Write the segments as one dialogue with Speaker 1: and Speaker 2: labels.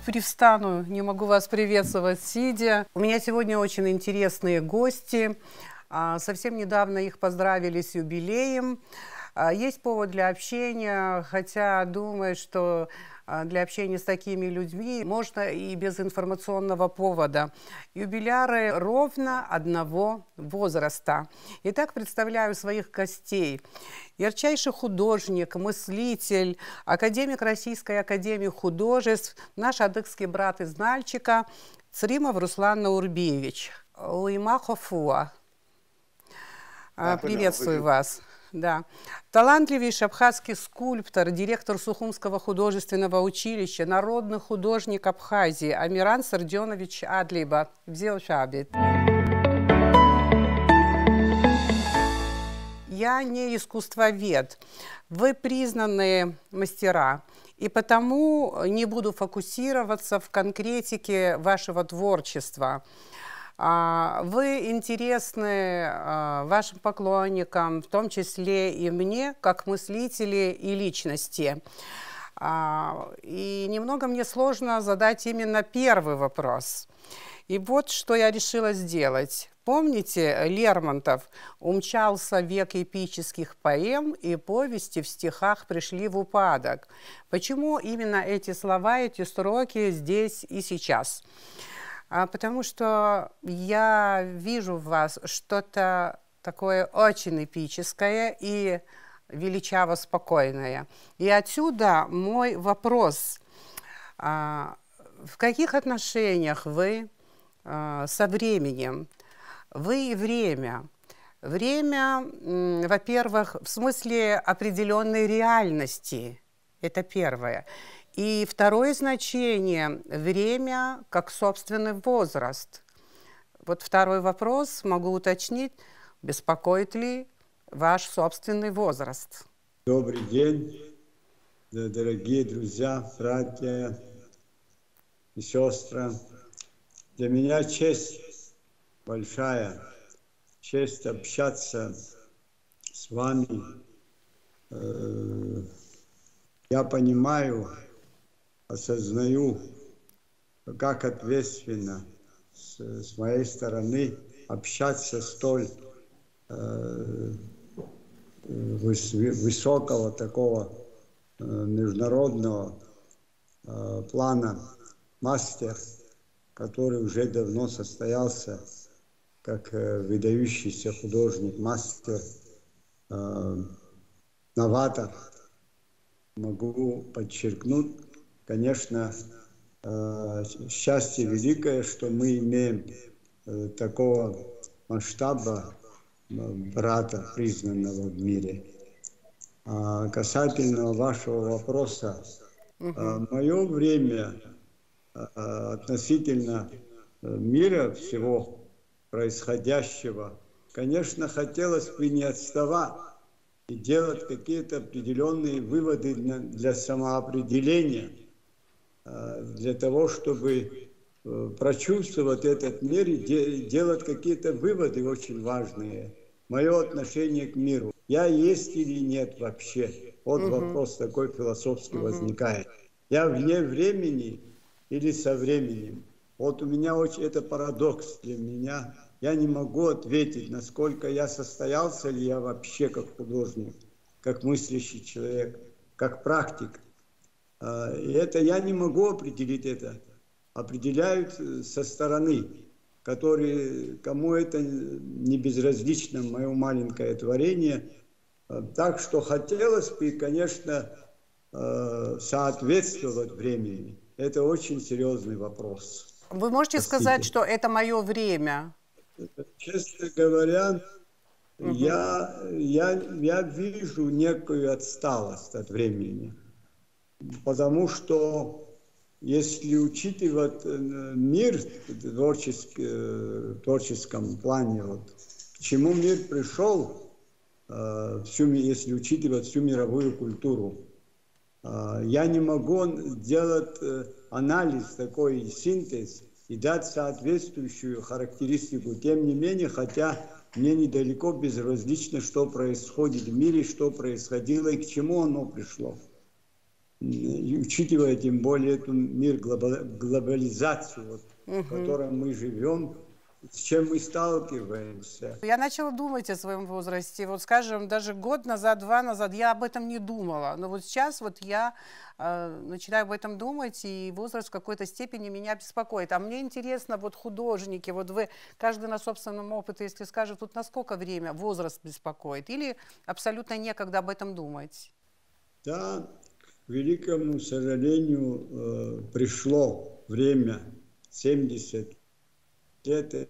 Speaker 1: привстану, не могу вас приветствовать сидя. У меня сегодня очень интересные гости. Совсем недавно их поздравили с юбилеем. Есть повод для общения, хотя думаю, что для общения с такими людьми можно и без информационного повода. Юбиляры ровно одного возраста. Итак, представляю своих гостей. Ярчайший художник, мыслитель, академик Российской академии художеств, наш адыгский брат из Нальчика, Цримов Руслан Наурбиевич. Уимахо Фуа. Приветствую вас. Да. Талантливейший абхазский скульптор, директор Сухумского художественного училища, народный художник Абхазии Амиран Сардионович Адлиба. Я не искусствовед. Вы признанные мастера, и потому не буду фокусироваться в конкретике вашего творчества. Вы интересны вашим поклонникам, в том числе и мне, как мыслители и личности. И немного мне сложно задать именно первый вопрос. И вот что я решила сделать. Помните, Лермонтов умчался век эпических поэм, и повести в стихах пришли в упадок. Почему именно эти слова, эти строки здесь и сейчас? Потому что я вижу в вас что-то такое очень эпическое и величаво спокойное. И отсюда мой вопрос. В каких отношениях вы со временем? Вы и время. Время, во-первых, в смысле определенной реальности. Это первое. И второе значение – время как собственный возраст. Вот второй вопрос, могу уточнить, беспокоит ли ваш собственный возраст?
Speaker 2: Добрый день, дорогие друзья, братья и сестры. Для меня честь большая, честь общаться с вами. Я понимаю, осознаю, как ответственно с моей стороны общаться столь высокого такого международного плана мастер, который уже давно состоялся как выдающийся художник, мастер, новатор. Могу подчеркнуть, конечно, счастье великое, что мы имеем такого масштаба брата, признанного в мире. Касательно вашего вопроса, мое время относительно мира всего происходящего, конечно, хотелось бы не отставать и делать какие-то определенные выводы для самоопределения, для того, чтобы прочувствовать этот мир и делать какие-то выводы очень важные. Мое отношение к миру. Я есть или нет вообще? Вот вопрос такой философский возникает. Я вне времени или со временем? Вот у меня очень это парадокс для меня. Я не могу ответить, насколько я состоялся ли я вообще как художник, как мыслящий человек, как практик. И это я не могу определить это. Определяют со стороны, которые, кому это не безразлично, мое маленькое творение. Так что хотелось бы, конечно, соответствовать времени. Это очень серьезный вопрос.
Speaker 1: Вы можете сказать, что это мое время?
Speaker 2: Честно говоря, я вижу некую отсталость от времени, потому что если учитывать мир в творческом плане, вот, к чему мир пришел, если учитывать всю мировую культуру, я не могу делать анализ, такой синтез и дать соответствующую характеристику. Тем не менее, хотя мне недалеко безразлично, что происходит в мире, что происходило и к чему оно пришло. и учитывая тем более эту глобализацию, вот, в котором мы живем, с чем мы сталкиваемся.
Speaker 1: Я начала думать о своем возрасте. Вот, скажем, даже год назад, 2 назад я об этом не думала. Но вот сейчас вот я начинаю об этом думать, и возраст в какой-то степени меня беспокоит. А мне интересно, вот художники, вот вы, каждый на собственном опыте, если скажет, вот насколько время возраст беспокоит, или абсолютно некогда об этом думать?
Speaker 2: Да, к великому сожалению, пришло время 70 лет.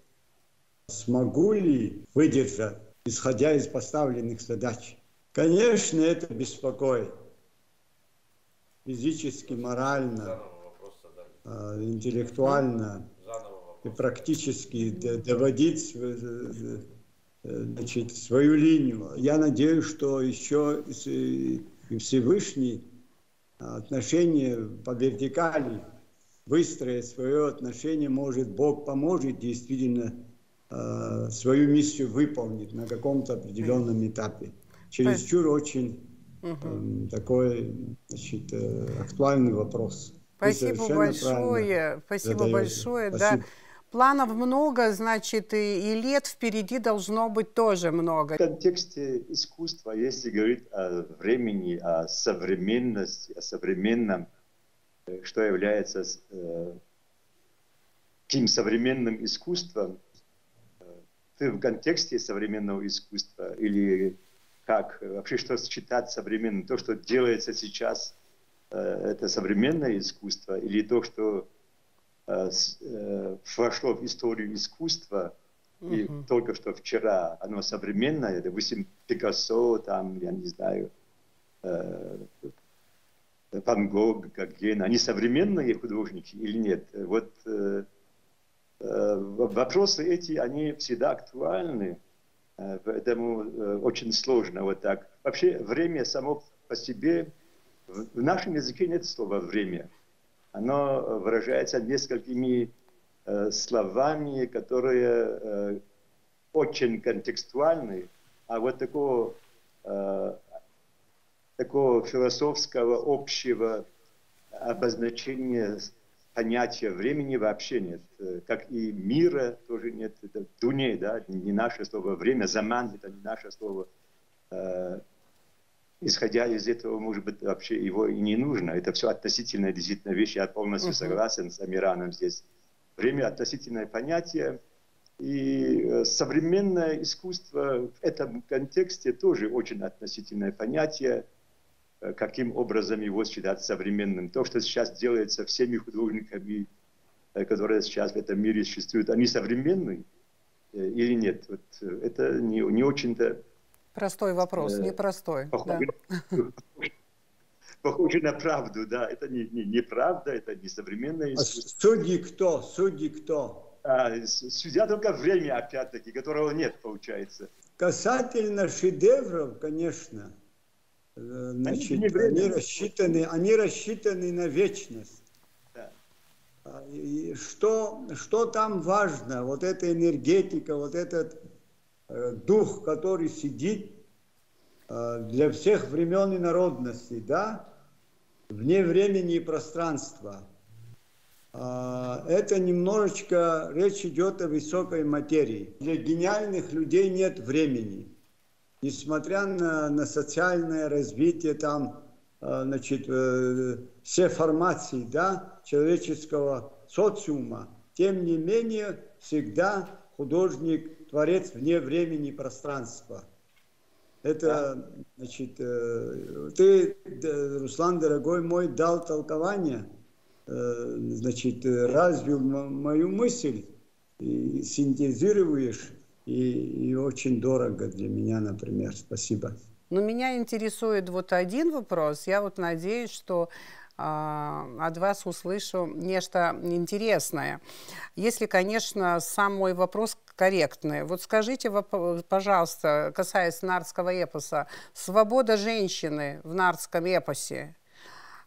Speaker 2: Смогу ли выдержать, исходя из поставленных задач? Конечно, это беспокоит. Физически, морально, интеллектуально и практически доводить, значит, свою линию. Я надеюсь, что еще и Всевышний отношение по вертикали выстроить свое отношение, может, Бог поможет действительно свою миссию выполнить на каком-то определенном этапе. Чересчур очень такой, значит, актуальный вопрос.
Speaker 1: Спасибо большое. Спасибо большое. Спасибо. Да. Планов много, значит, и лет впереди должно быть тоже много.
Speaker 3: В контексте искусства, если говорить о времени, о современности, о современном, что является таким современным искусством, ты в контексте современного искусства или как вообще что считать современным? То, что делается сейчас, это современное искусство, или то, что вошло в историю искусства, и только что вчера оно современное, допустим, Пикассо, там, я не знаю, Ван Гог, Гоген, они современные художники или нет? Вот вопросы эти, они всегда актуальны, поэтому очень сложно вот так. Вообще время само по себе, в нашем языке нет слова «время». Оно выражается несколькими словами, которые очень контекстуальны, а вот такого философского общего обозначения понятия времени вообще нет. Как и мира тоже нет. Это дуне, да, не наше слово. Время, заман, это не наше слово. Исходя из этого, может быть, вообще его и не нужно. Это все относительная действительно вещь. Я полностью согласен с Амираном здесь. Время – относительное понятие. И современное искусство в этом контексте тоже очень относительное понятие. Каким образом его считать современным. То, что сейчас делается всеми художниками, которые сейчас в этом мире существуют, они современны или нет? Вот это не очень-то...
Speaker 1: Простой вопрос, непростой.
Speaker 3: Похоже на правду, да. Это не правда, это не современное искусство.
Speaker 2: Судьи кто? Судьи кто?
Speaker 3: Судья только время, опять-таки, которого нет, получается.
Speaker 2: Касательно шедевров, конечно, значит, они рассчитаны на вечность. Да. И что там важно? Вот эта энергетика, вот этот дух, который сидит для всех времен и народностей, да, вне времени и пространства. Это немножечко, речь идет о высокой материи. Для гениальных людей нет времени. Несмотря на социальное развитие, там, значит, все формации, да, человеческого социума, тем не менее, всегда художник, творец вне времени и пространства. Это, значит, ты, Руслан, дорогой мой, дал толкование, значит, развил мою мысль, и синтезируешь. И очень дорого для меня, например. Спасибо.
Speaker 1: Но меня интересует вот один вопрос. Я вот надеюсь, что от вас услышу нечто интересное. Если, конечно, сам мой вопрос корректный. Вот скажите, пожалуйста, касаясь нардского эпоса, свобода женщины в нардском эпосе,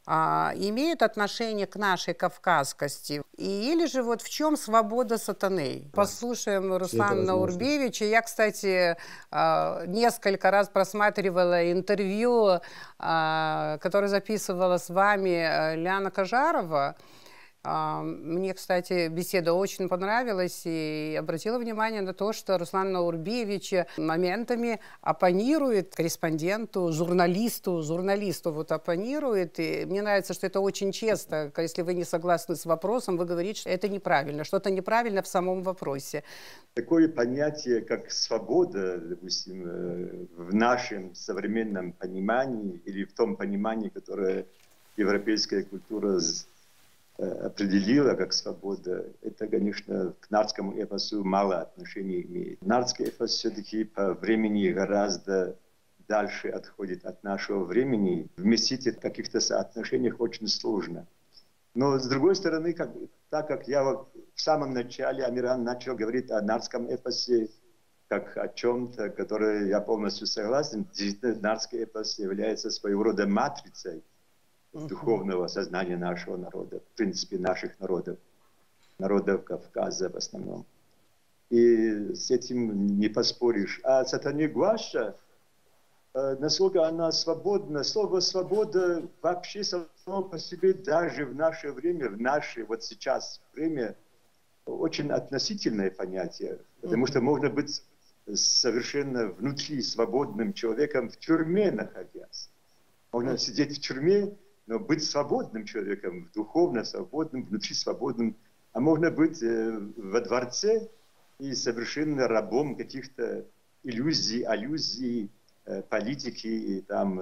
Speaker 1: имеют отношение к нашей кавказскости? Или же вот в чем свобода сатаны? Послушаем Руслана Наурбевича. Я, кстати, несколько раз просматривала интервью, которое записывала с вами Ляна Кажарова. Мне, кстати, беседа очень понравилась, и обратила внимание на то, что Руслан Наурбиевич моментами оппонирует корреспонденту, журналисту вот оппонирует. И мне нравится, что это очень честно. Если вы не согласны с вопросом, вы говорите, что это неправильно, что-то неправильно в самом вопросе.
Speaker 3: Такое понятие, как свобода, допустим, в нашем современном понимании или в том понимании, которое европейская культура определила как свобода, это, конечно, к нардскому эпосу мало отношения имеет. Нардский эпос все-таки по времени гораздо дальше отходит от нашего времени. Вместить это в каких-то соотношениях очень сложно. Но, с другой стороны, так как я в самом начале, Амиран начал говорить о нардском эпосе как о чем-то, которое я полностью согласен, действительно, нардский эпос является своего рода матрицей духовного сознания нашего народа, в принципе, наших народов Кавказа в основном. И с этим не поспоришь. А Сатане Гуаша, насколько она свободна, слово «свобода» вообще само по себе даже в наше время, в наше вот сейчас время, очень относительное понятие, потому что можно быть совершенно внутри свободным человеком в тюрьме находясь. Можно сидеть в тюрьме, но быть свободным человеком, духовно свободным, внутри свободным, а можно быть во дворце и совершенно рабом каких-то иллюзий, аллюзий, политики, и, там,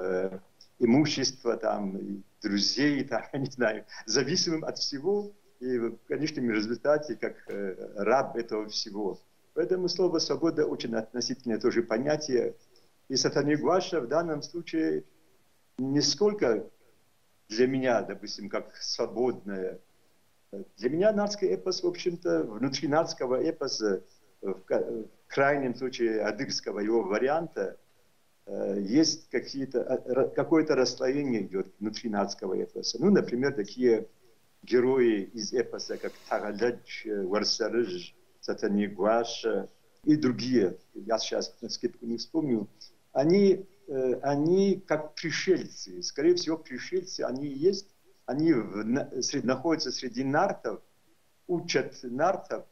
Speaker 3: имущества, там, и друзей, там, я не знаю, зависимым от всего и в конечном результате как раб этого всего. Поэтому слово «свобода» очень относительное тоже понятие. И Сатане Гуаша в данном случае не сколько для меня, допустим, как свободное. Для меня нардский эпос, в общем-то, внутри нардского эпоса, в крайнем случае адыгского его варианта, есть какое-то расслоение идет внутри нардского эпоса. Ну, например, такие герои из эпоса, как Тагаладж, Варсарыж, Сатане Гуаша и другие, я сейчас на скидку не вспомню, они как пришельцы, скорее всего, пришельцы, они есть, они находятся среди нартов, учат нартов,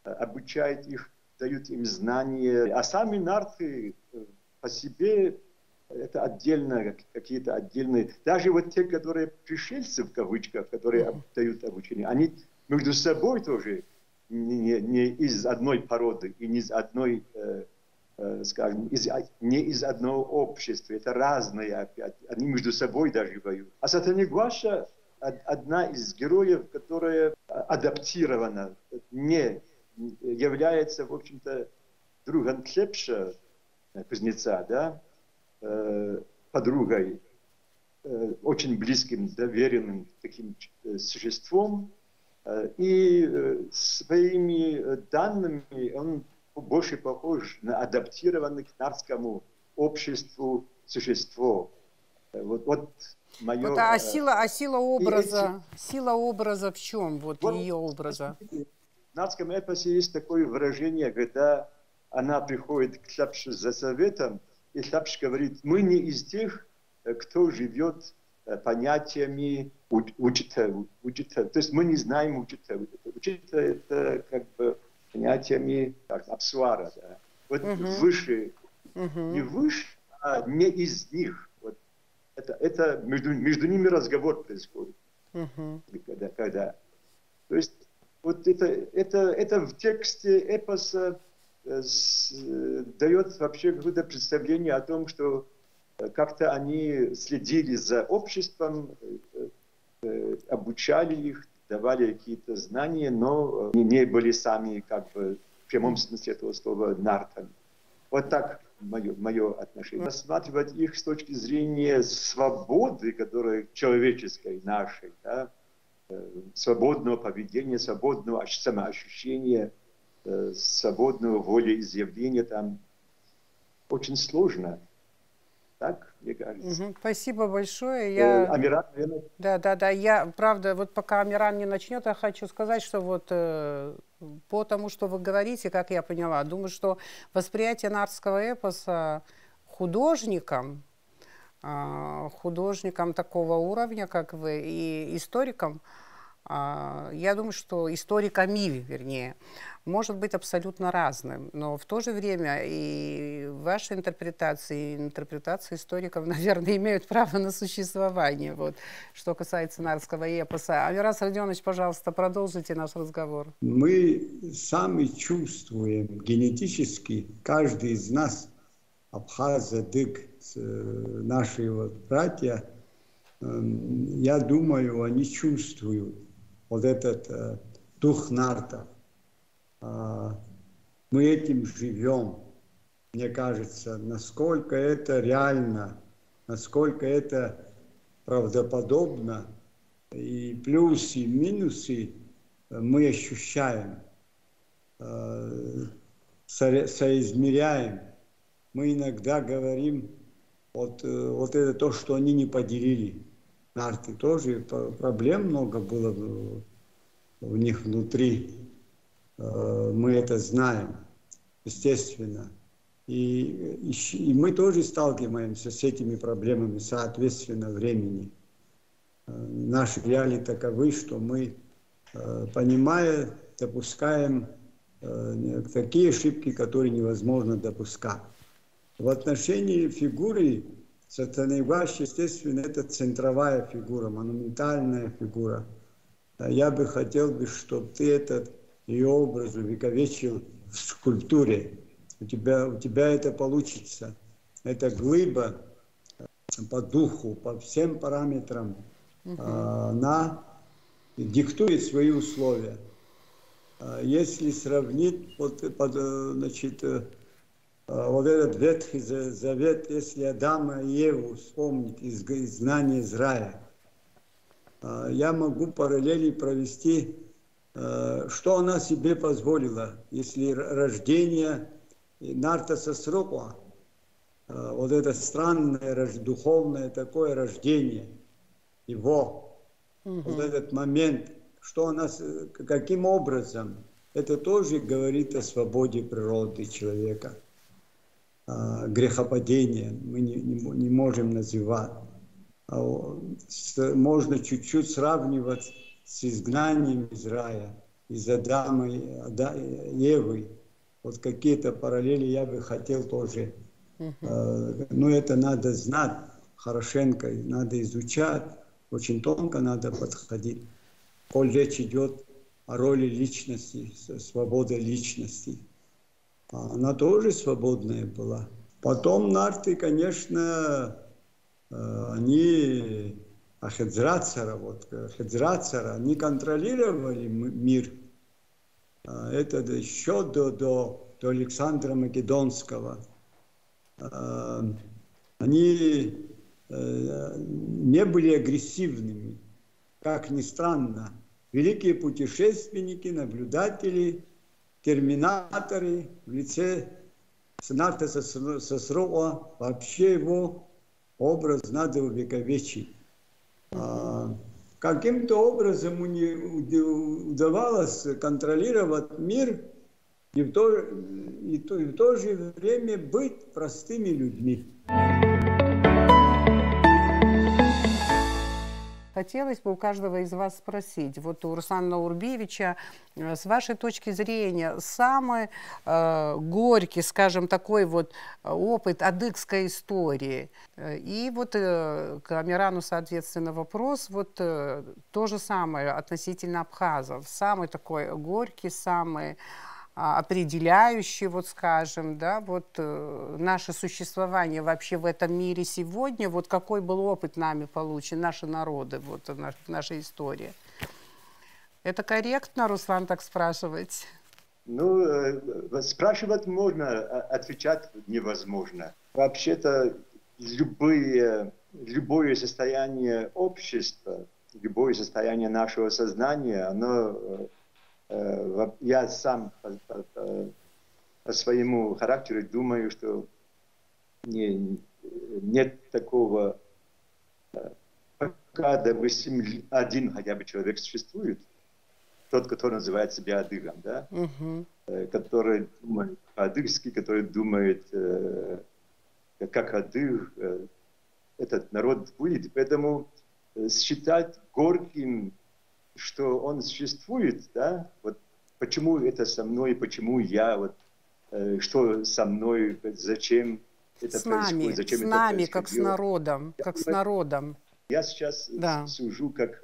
Speaker 3: обучают их, дают им знания, а сами нарты по себе это отдельно, какие-то отдельные, даже вот те, которые пришельцы, в кавычках, которые дают обучение, они между собой тоже не из одной породы и не из одной скажем, не из одного общества, это разные опять, они между собой даже воюют. А Сатане Гуаша одна из героев, которая адаптирована, не является, в общем-то, другом Клепша, кузнеца, да, подругой, очень близким, доверенным таким существом, и своими данными он больше похож на адаптированное к нардскому обществу существо. Вот мое...
Speaker 1: Вот, сила образа, сила образа в чем? Вот ее образа.
Speaker 3: В нардском эпосе есть такое выражение, когда она приходит к Тлапше за советом, и Тлапш говорит, мы не из тех, кто живет понятиями учителя. То есть мы не знаем учителя. Учителя это как бы понятиями Апсвара. Да. Вот выше, не выше, а не из них. Вот это между ними разговор происходит. Когда. То есть вот это в тексте эпоса дает вообще какое-то представление о том, что как-то они следили за обществом, обучали их, давали какие-то знания, но не были сами, как бы, в прямом смысле этого слова, нартами. Вот так мое отношение. Рассматривать их с точки зрения свободы, которая человеческой, нашей, да, свободного поведения, свободного самоощущения, свободного волеизъявления, там очень сложно. Так, мне кажется.
Speaker 1: Мгм. Спасибо большое.
Speaker 3: Амиран, наверное.
Speaker 1: Да. Я, правда, вот пока Амиран не начнет, я хочу сказать, что вот по тому, что вы говорите, как я поняла, думаю, что восприятие нартского эпоса художником, художником такого уровня, как вы, и историком, я думаю, что историками, вернее, может быть абсолютно разным. Но в то же время и ваши интерпретации, и интерпретации историков, наверное, имеют право на существование. Вот, что касается нартского эпоса. Амирас Родионович, пожалуйста, продолжите наш разговор.
Speaker 2: Мы сами чувствуем генетически, каждый из нас, абхаз, адык, наши вот братья, я думаю, они чувствуют вот этот дух нарта. Мы этим живем, мне кажется, насколько это реально, насколько это правдоподобно, и плюсы, и минусы мы ощущаем, соизмеряем. Мы иногда говорим, вот это то, что они не поделили. Нарты тоже проблем много было в них внутри. Мы это знаем, естественно. И мы тоже сталкиваемся с этими проблемами, соответственно, времени. Наши реалии таковы, что мы, понимая, допускаем такие ошибки, которые невозможно допускать. В отношении фигуры Сатаны Ваш, естественно, это центровая фигура, монументальная фигура. Я бы хотел, чтобы ты этот ее образ увековечил в скульптуре. У тебя это получится. Это глыба по духу, по всем параметрам. Она диктует свои условия. Если сравнить, значит, вот этот Ветхий Завет, если Адама и Еву вспомнить из изгнания из рая, я могу параллели провести, что она себе позволила, если рождение Нарта Сосрокуа, вот это странное, духовное такое рождение, его, вот этот момент, что она, каким образом, это тоже говорит о свободе природы человека. Грехопадение мы не можем называть. Можно чуть-чуть сравнивать с изгнанием из рая, из Адама и Евы. Вот какие-то параллели я бы хотел тоже. Но это надо знать хорошенько, надо изучать, очень тонко надо подходить. Коль речь идет о роли личности, свободе личности. Она тоже свободная была. Потом нарты, конечно, они, Хеджрацара, они контролировали мир. Это еще до Александра Македонского. Они не были агрессивными, как ни странно. Великие путешественники, наблюдатели, терминаторы в лице Нарта Сосрокуа, вообще его образ надо увековечить. Каким-то образом не удавалось контролировать мир и в то же время быть простыми людьми.
Speaker 1: Хотелось бы у каждого из вас спросить, вот у Руслана Наурбиевича, с вашей точки зрения, самый горький, скажем, такой вот опыт адыгской истории. И вот к Амирану, соответственно, вопрос, вот то же самое относительно абхазов. Самый такой горький, самый определяющий, вот скажем, да, вот наше существование вообще в этом мире сегодня, вот какой был опыт нами получен, наши народы, вот в нашей истории. Это корректно, Руслан, так спрашивать?
Speaker 3: Ну, спрашивать можно, отвечать невозможно. Вообще-то любое состояние общества, любое состояние нашего сознания, оно... Я сам по своему характеру думаю, что нет такого, пока, допустим, один хотя бы человек существует, тот, который называет себя адыгом, да, который думает по-адыгски, который думает, как адыг, этот народ будет. Поэтому считать горьким, что он существует, да, вот почему это со мной, почему я, вот, что со мной, зачем это происходит, зачем
Speaker 1: с
Speaker 3: это
Speaker 1: нами,
Speaker 3: происходило.
Speaker 1: как с народом, как с народом.
Speaker 3: Я сейчас сужу как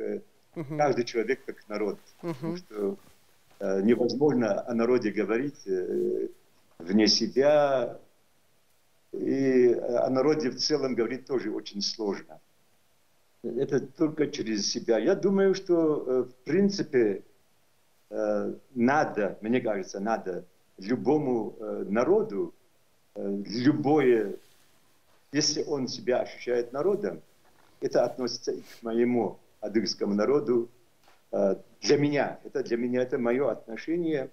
Speaker 3: каждый человек, как народ, потому что невозможно о народе говорить вне себя, и о народе в целом говорить тоже очень сложно. Это только через себя. Я думаю, что в принципе надо, мне кажется, надо любому народу, любое, если он себя ощущает народом, это относится и к моему адыгскому народу. Для меня это мое отношение.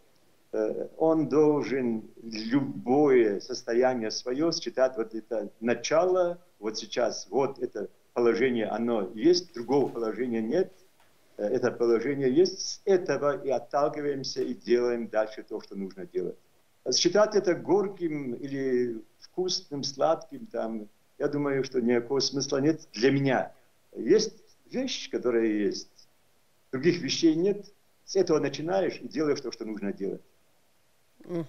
Speaker 3: Он должен любое состояние свое считать, вот это начало, вот сейчас, вот это положение, оно есть, другого положения нет. Это положение есть, с этого и отталкиваемся и делаем дальше то, что нужно делать. Считать это горьким или вкусным, сладким, там, я думаю, что никакого смысла нет для меня. Есть вещь, которая есть, других вещей нет. С этого начинаешь и делаешь то, что нужно делать.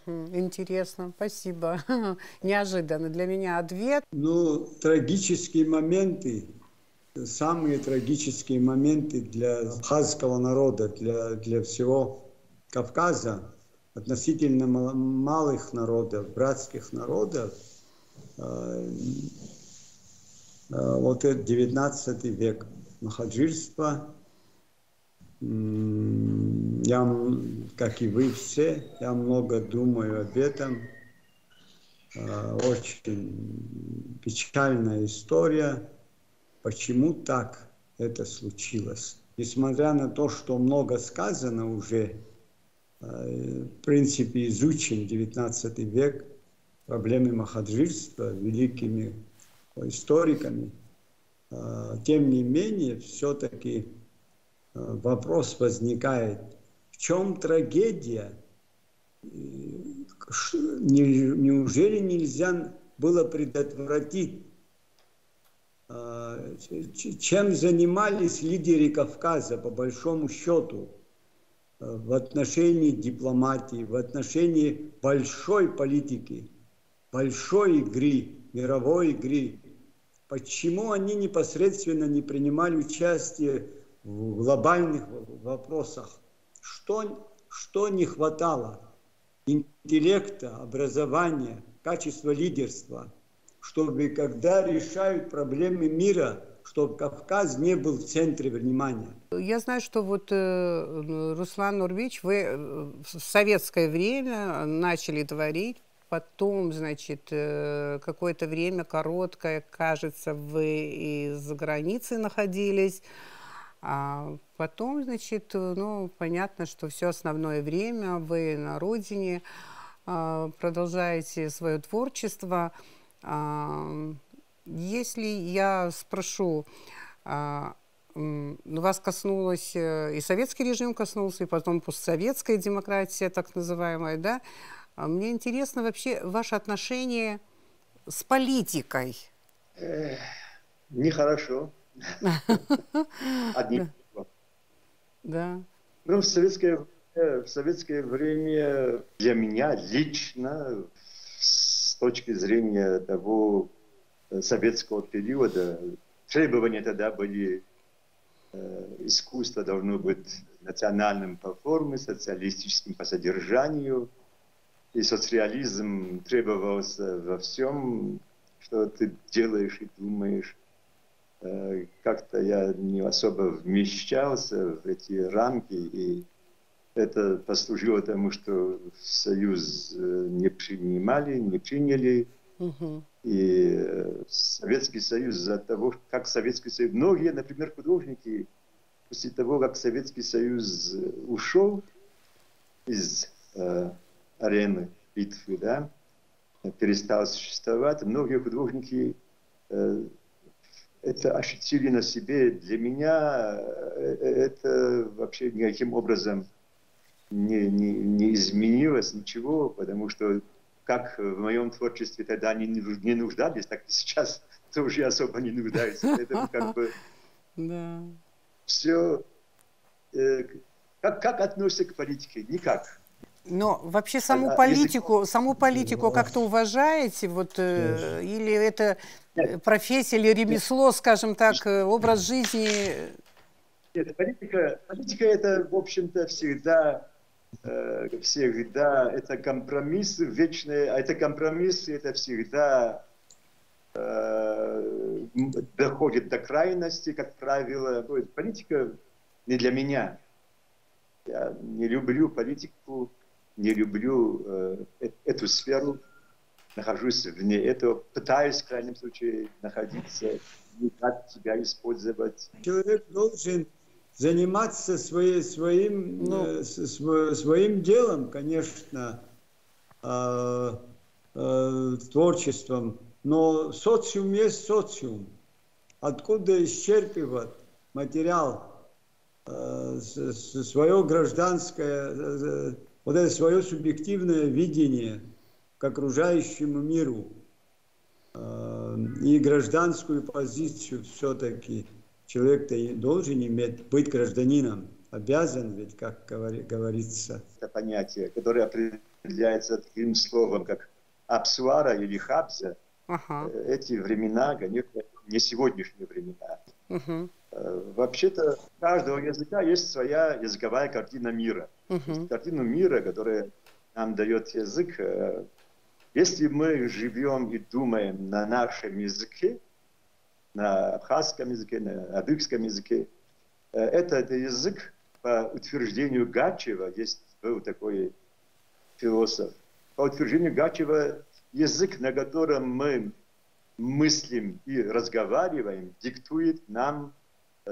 Speaker 1: Интересно, спасибо. Неожиданно для меня ответ.
Speaker 2: Ну, трагические моменты, самые трагические моменты для абхазского народа, для всего Кавказа, относительно малых народов, братских народов, вот это 19 век, махаджирство. Я, как и вы все, я много думаю об этом. Очень печальная история. Почему так это случилось? Несмотря на то, что много сказано уже, в принципе, изучен 19 век, проблемы махаджирства великими историками, тем не менее, все-таки вопрос возникает, в чем трагедия? Неужели нельзя было предотвратить? Чем занимались лидеры Кавказа, по большому счету, в отношении дипломатии, в отношении большой политики, большой игры, мировой игры? Почему они непосредственно не принимали участие в глобальных вопросах? Что не хватало? Интеллекта, образования, качества лидерства, чтобы, когда решают проблемы мира, чтобы Кавказ не был в центре внимания.
Speaker 1: Я знаю, что вот, Руслан Нурбиевич, вы в советское время начали творить, потом, значит, какое-то время короткое, кажется, вы и за границей находились, а потом, значит, ну, понятно, что все основное время вы на родине, продолжаете свое творчество. Если я спрошу, вас коснулось, и советский режим коснулся, и потом постсоветская демократия, так называемая, да? Мне интересно вообще ваше отношение с политикой.
Speaker 3: Нехорошо. Одни.
Speaker 1: Да.
Speaker 3: Ну, в советское время для меня лично, с точки зрения того советского периода, требования тогда были, искусство должно быть национальным по форме, социалистическим по содержанию, и социализм требовался во всем, что ты делаешь и думаешь. Как-то я не особо вмещался в эти рамки, и это послужило тому, что Союз не приняли. И Советский Союз из-за того, как Советский Союз... Многие, например, художники, после того, как Советский Союз ушел из арены битвы, да, перестал существовать, многие художники это ощутили на себе. Для меня это вообще никаким образом не изменилось ничего, потому что как в моем творчестве тогда не нуждались, так и сейчас тоже особо не нуждаются. Поэтому как бы все... Как относится к политике? Никак.
Speaker 1: Но вообще саму политику как-то уважаете? Вот, или это профессия, или ремесло, скажем так, образ жизни?
Speaker 3: Нет, политика это, в общем-то, всегда это компромиссы вечные, а это компромиссы, это всегда доходит до крайности, как правило. Политика не для меня. Я не люблю политику, не люблю эту сферу, нахожусь вне этого, пытаюсь в крайнем случае находиться, не как себя использовать.
Speaker 2: Человек должен заниматься своим делом, конечно, творчеством, но социум есть социум. Откуда исчерпывать материал, свое гражданское, вот это свое субъективное видение к окружающему миру и гражданскую позицию все-таки человек-то должен быть гражданином, обязан ведь, как говорится.
Speaker 3: Это понятие, которое определяется таким словом, как абсуара или хабза. Эти времена, конечно, не сегодняшние времена. Вообще-то у каждого языка есть своя языковая картина мира. Картину мира, которая нам дает язык. Если мы живем и думаем на нашем языке, на абхазском языке, на адыгском языке, это язык, по утверждению Гачева, был такой философ, по утверждению Гачева, язык, на котором мы мыслим и разговариваем, диктует нам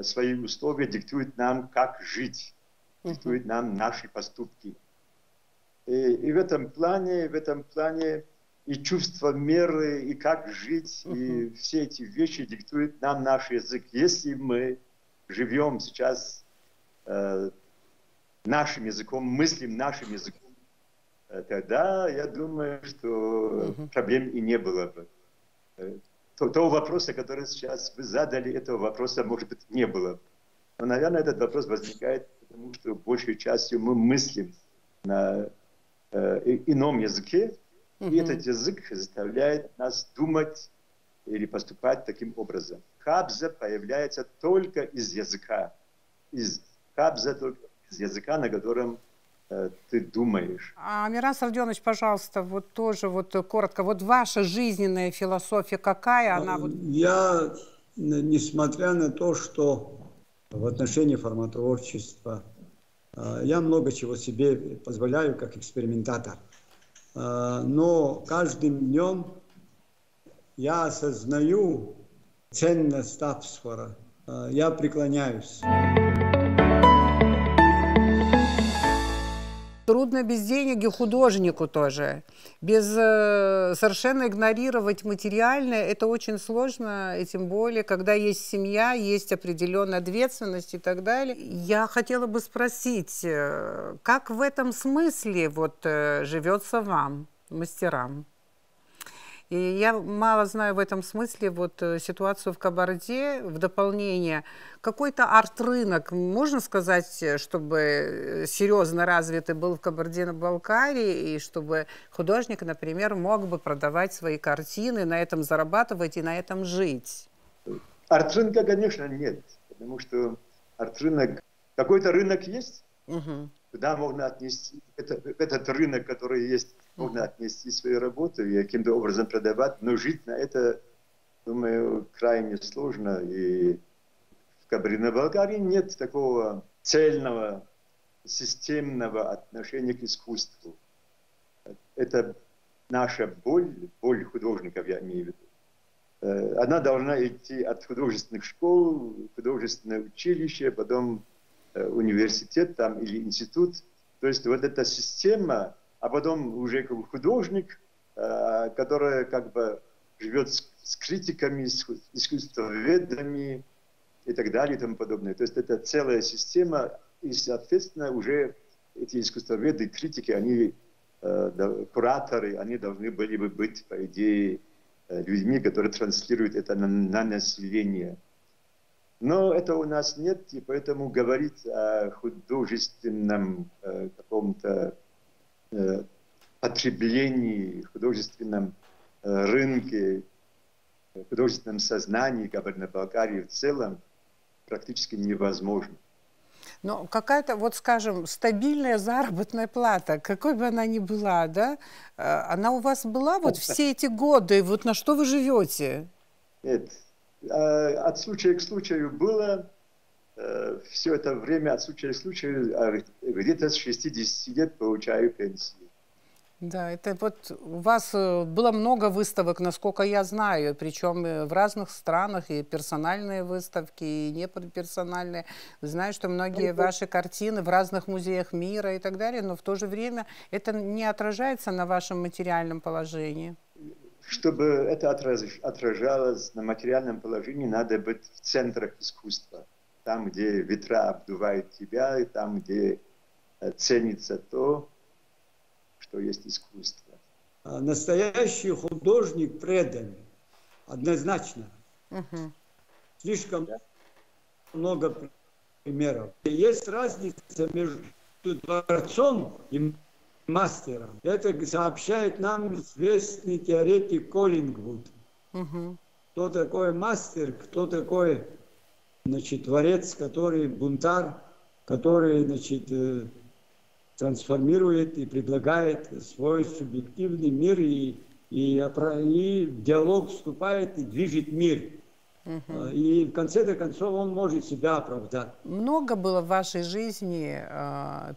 Speaker 3: свои условия, диктует нам, как жить, диктует нам наши поступки. И в этом плане и чувство меры, и как жить, и все эти вещи диктуют нам наш язык. Если мы живем сейчас нашим языком, мыслим нашим языком, тогда я думаю, что проблем и не было бы. Того вопроса, который сейчас вы задали, этого вопроса, может быть, не было. Но, наверное, этот вопрос возникает, потому что большей частью мы мыслим на ином языке, и этот язык заставляет нас думать или поступать таким образом. Хабза появляется только из языка. Хабза только из языка, на котором ты думаешь.
Speaker 1: Мирас Родионович, пожалуйста, вот тоже вот коротко, вот ваша жизненная философия какая она?
Speaker 2: Я, несмотря на то, что в отношении форматворчества я много чего себе позволяю как экспериментатор, но каждым днем я осознаю ценность Тапсфора, я преклоняюсь.
Speaker 1: Трудно без денег и художнику тоже. Совершенно игнорировать материальное, это очень сложно, и тем более, когда есть семья, есть определенная ответственность и так далее. Я хотела бы спросить, как в этом смысле живется вам, мастерам? И я мало знаю в этом смысле ситуацию в Кабарде. В дополнение, какой-то арт-рынок, можно сказать, чтобы серьезно развитый был в Кабарде-Балкарии, и чтобы художник, например, мог бы продавать свои картины, на этом зарабатывать и на этом жить?
Speaker 3: Арт-рынка, конечно, нет. Потому что арт-рынок... Какой-то рынок есть, куда можно отнести этот рынок, который есть, можно отнести свою работу и каким-то образом продавать, но жить на это, думаю, крайне сложно. И в Кабарде-Балкарии нет такого цельного, системного отношения к искусству. Это наша боль художников, я имею в виду. Она должна идти от художественных школ, художественное училище, потом университет там, или институт. То есть вот эта система, а потом уже художник, который как бы живет с критиками, с искусствоведами и так далее и тому подобное. То есть это целая система, и, соответственно, уже эти искусствоведы, критики, они, кураторы, они должны были бы быть, по идее, людьми, которые транслируют это на население. Но этого у нас нет, и поэтому говорить о художественном каком-то потреблении, художественном рынке, художественном сознании Кабардино-Балкарии в целом практически невозможно.
Speaker 1: Но какая-то, вот скажем, стабильная заработная плата, какой бы она ни была, да, она у вас была вот все эти годы, вот на что вы живете?
Speaker 3: Нет. От случая к случаю было все это время, от случая к случаю, где-то с 60 лет получаю пенсию.
Speaker 1: Да, это вот у вас было много выставок, насколько я знаю, причем в разных странах, и персональные выставки, и неперсональные. Знаю, что многие ваши картины в разных музеях мира и так далее, но в то же время это не отражается на вашем материальном положении.
Speaker 3: Чтобы это отражалось на материальном положении, надо быть в центрах искусства. Там, где ветра обдувают тебя, и там, где ценится то, что есть искусство.
Speaker 2: Настоящий художник преданный, однозначно. Слишком много примеров. Есть разница между творцом и мастером. Это сообщает нам известный теоретик Коллингвуд. Кто такой мастер, кто такой, значит, творец, который бунтарь, который, значит, трансформирует и предлагает свой субъективный мир, и в диалог вступает и движет мир. И в конце концов он может себя оправдать.
Speaker 1: Много было в вашей жизни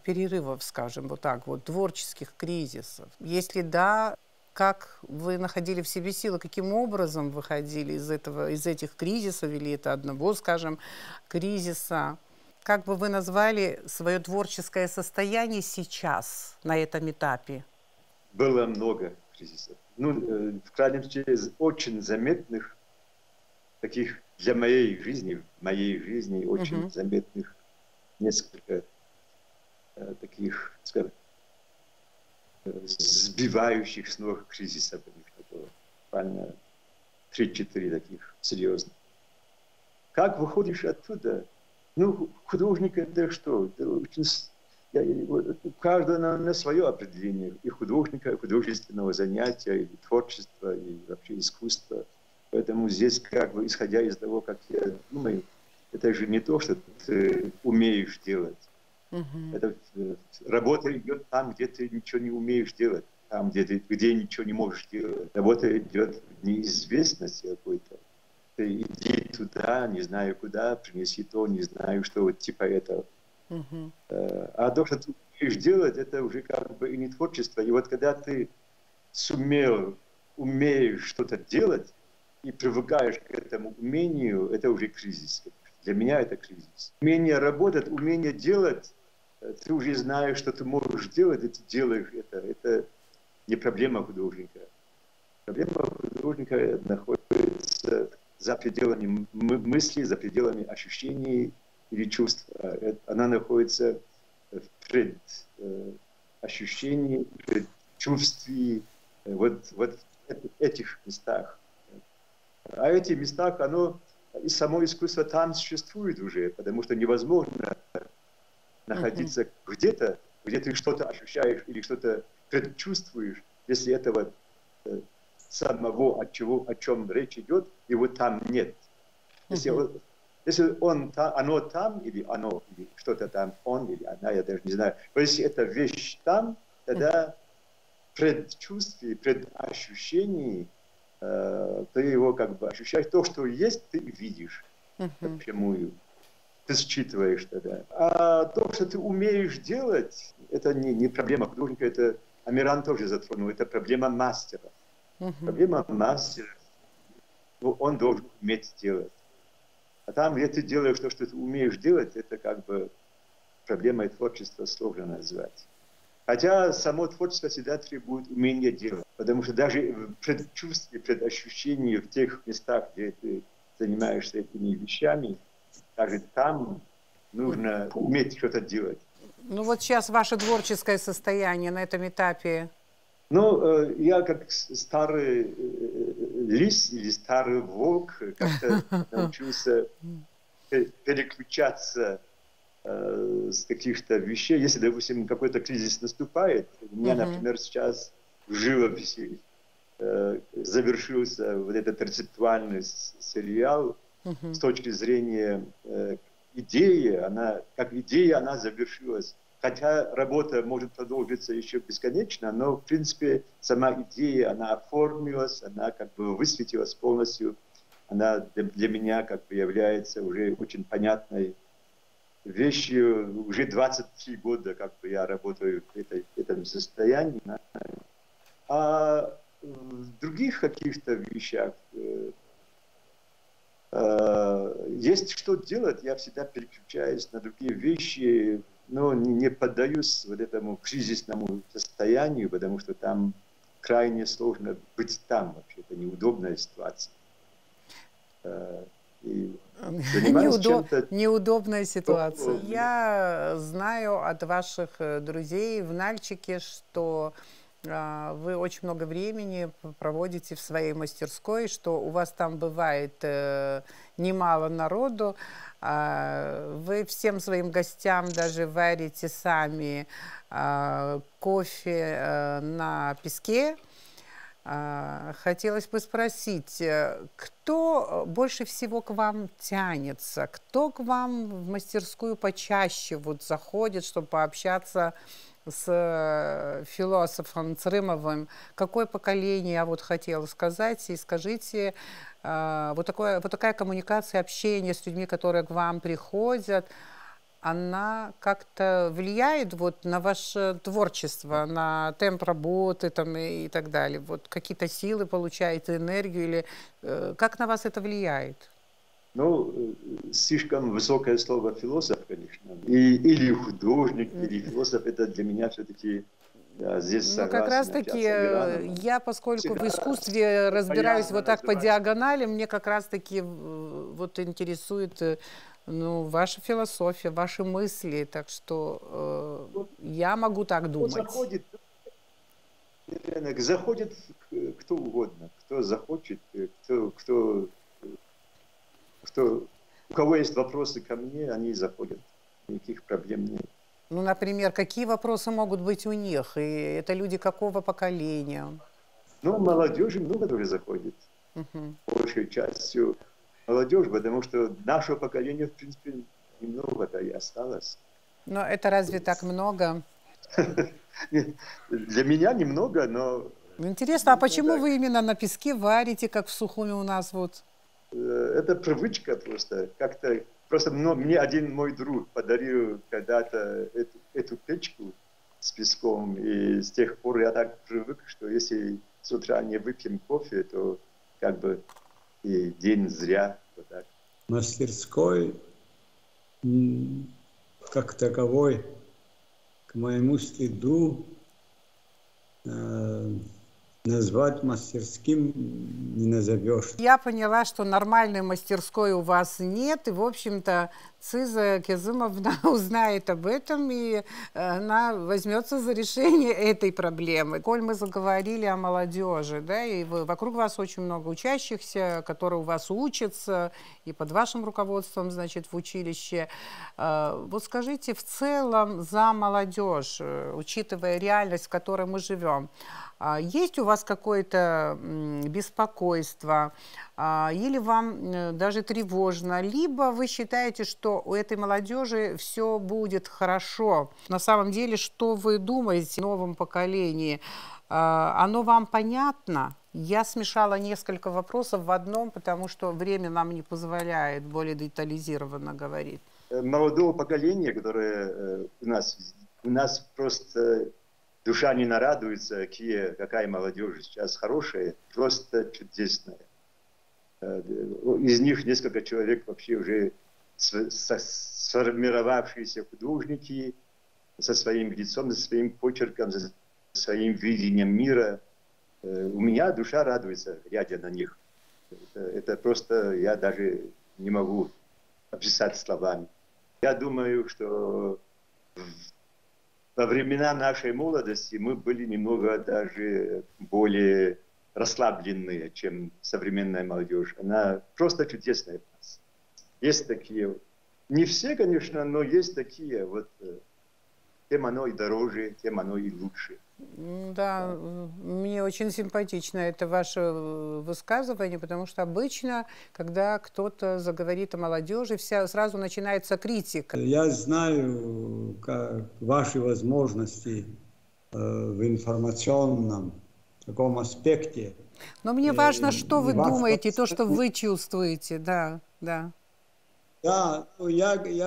Speaker 1: перерывов, скажем, вот так вот, творческих кризисов? Если да, как вы находили в себе силы, каким образом выходили из этих кризисов, или это одного, скажем, кризиса? Как бы вы назвали свое творческое состояние сейчас, на этом этапе?
Speaker 3: Было много кризисов. Ну, в крайнем случае, очень заметных, таких для моей жизни очень заметных, несколько таких, скажем, сбивающих с ног кризисов. Буквально 3-4 таких серьезных. Как выходишь оттуда? Ну, художник это что? Это очень, у каждого на свое определение. И художника, и художественного занятия, и творчества, и вообще искусства. Поэтому здесь, как бы, исходя из того, как я думаю, это же не то, что ты умеешь делать. Это, работа идет там, где ты ничего не умеешь делать. Там, где ничего не можешь делать. Работа идет в неизвестности какой-то. Ты иди туда, не знаю куда, принеси то, не знаю что, вот типа этого. А то, что ты умеешь делать, это уже как бы и не творчество. И вот когда ты умеешь что-то делать и привыкаешь к этому умению, это уже кризис. Для меня это кризис. Умение работать, умение делать, ты уже знаешь, что ты можешь делать, и ты делаешь это. Это не проблема художника. Проблема художника находится за пределами мысли, за пределами ощущений или чувств. Она находится в предощущении, в предчувствии, вот в этих местах. А эти места, и само искусство там существует уже, потому что невозможно находиться где-то, где ты что-то ощущаешь или что-то предчувствуешь, если этого самого, о чем речь идет, его там нет. Если оно там, или что-то там, он или она, я даже не знаю. Но если эта вещь там, тогда предчувствие, предощущение, ты его как бы ощущаешь, то, что есть, ты видишь напрямую. Ты считываешь тогда. А то, что ты умеешь делать, это не проблема художника, это Амиран тоже затронул, это проблема мастера. Проблема мастера, он должен уметь делать. А там, где ты делаешь то, что ты умеешь делать, это как бы проблемой творчества сложно назвать. Хотя само творчество всегда требует умения делать. Потому что даже в предчувствии, предощущении в тех местах, где ты занимаешься этими вещами, даже там нужно уметь что-то делать.
Speaker 1: Ну вот сейчас ваше творческое состояние на этом этапе.
Speaker 3: Ну, я как старый лис или старый волк как-то научился переключаться с каких-то вещей. Если, допустим, какой-то кризис наступает, у меня, например, сейчас в живописи завершился вот этот рецептуальный сериал с точки зрения идеи, как идея, она завершилась. Хотя работа может продолжиться еще бесконечно, но, в принципе, сама идея, она оформилась, она как бы высветилась полностью. Она для меня как бы является уже очень понятной вещью. Уже 23 года как бы я работаю в этом состоянии. А в других каких-то вещах есть что делать, я всегда переключаюсь на другие вещи, но не поддаюсь вот этому кризисному состоянию, потому что там крайне сложно быть там вообще, это неудобная ситуация. И
Speaker 1: неудобная ситуация. Я знаю от ваших друзей в Нальчике, что вы очень много времени проводите в своей мастерской, что у вас там бывает немало народу. Вы всем своим гостям даже варите сами кофе на песке. Хотелось бы спросить, кто больше всего к вам тянется? Кто к вам в мастерскую почаще вот заходит, чтобы пообщаться с философом Црымовым? Какое поколение, я вот хотела сказать, и скажите, вот такая коммуникация, общение с людьми, которые к вам приходят, она как-то влияет вот на ваше творчество, на темп работы там, и так далее? Вот какие-то силы получаете, энергию, или как на вас это влияет?
Speaker 3: Ну, слишком высокое слово философ, конечно. Или художник, или философ, это для меня все-таки здесь согласен.
Speaker 1: Ну, как раз-таки я, поскольку в искусстве разбираюсь вот так по диагонали, мне как раз-таки вот интересует ваша философия, ваши мысли, так что я могу так думать.
Speaker 3: Заходит кто угодно, кто захочет, у кого есть вопросы ко мне, они заходят, никаких проблем нет.
Speaker 1: Ну, например, какие вопросы могут быть у них? И это люди какого поколения?
Speaker 3: Ну, молодежи много тоже заходит. Большей частью молодежь, потому что нашего поколения, в принципе, немного-то и осталось.
Speaker 1: Но это разве так много?
Speaker 3: Для меня немного, но...
Speaker 1: Интересно, а почему вы именно на песке варите, как в Сухуми у нас вот?
Speaker 3: Это привычка просто. Просто мне один мой друг подарил когда-то эту печку с песком, и с тех пор я так привык, что если с утра не выпьем кофе, то как бы и день зря. Вот так.
Speaker 2: Мастерской как таковой, к моему стыду, назвать мастерским не назовешь.
Speaker 1: Я поняла, что нормальной мастерской у вас нет, и, в общем-то, Циза Кезымовна узнает об этом, и она возьмется за решение этой проблемы. Коль мы заговорили о молодежи, да, и вокруг вас очень много учащихся, которые у вас учатся, и под вашим руководством, значит, в училище. Вот скажите, в целом за молодежь, учитывая реальность, в которой мы живем, есть у вас какое-то беспокойство, или вам даже тревожно, либо вы считаете, что у этой молодежи все будет хорошо? На самом деле, что вы думаете о новом поколении? Оно вам понятно? Я смешала несколько вопросов в одном, потому что время нам не позволяет более детализированно говорить.
Speaker 3: Молодого поколения, которое у нас просто... Душа не нарадуется, какая молодежь сейчас хорошая, просто чудесная. Из них несколько человек вообще уже сформировавшиеся художники со своим лицом, со своим почерком, со своим видением мира. У меня душа радуется, глядя на них. Это просто я даже не могу описать словами. Я думаю, что во времена нашей молодости мы были немного даже более расслабленные, чем современная молодежь. Она просто чудесная. Есть такие, не все, конечно, но есть такие. Вот тем оно и дороже, тем оно и лучше.
Speaker 1: Да, мне очень симпатично это ваше высказывание, потому что обычно, когда кто-то заговорит о молодежи, сразу начинается критика.
Speaker 2: Я знаю ваши возможности в информационном таком аспекте.
Speaker 1: Но мне важно, что вы думаете, то, что вы чувствуете, да, да.
Speaker 2: Да,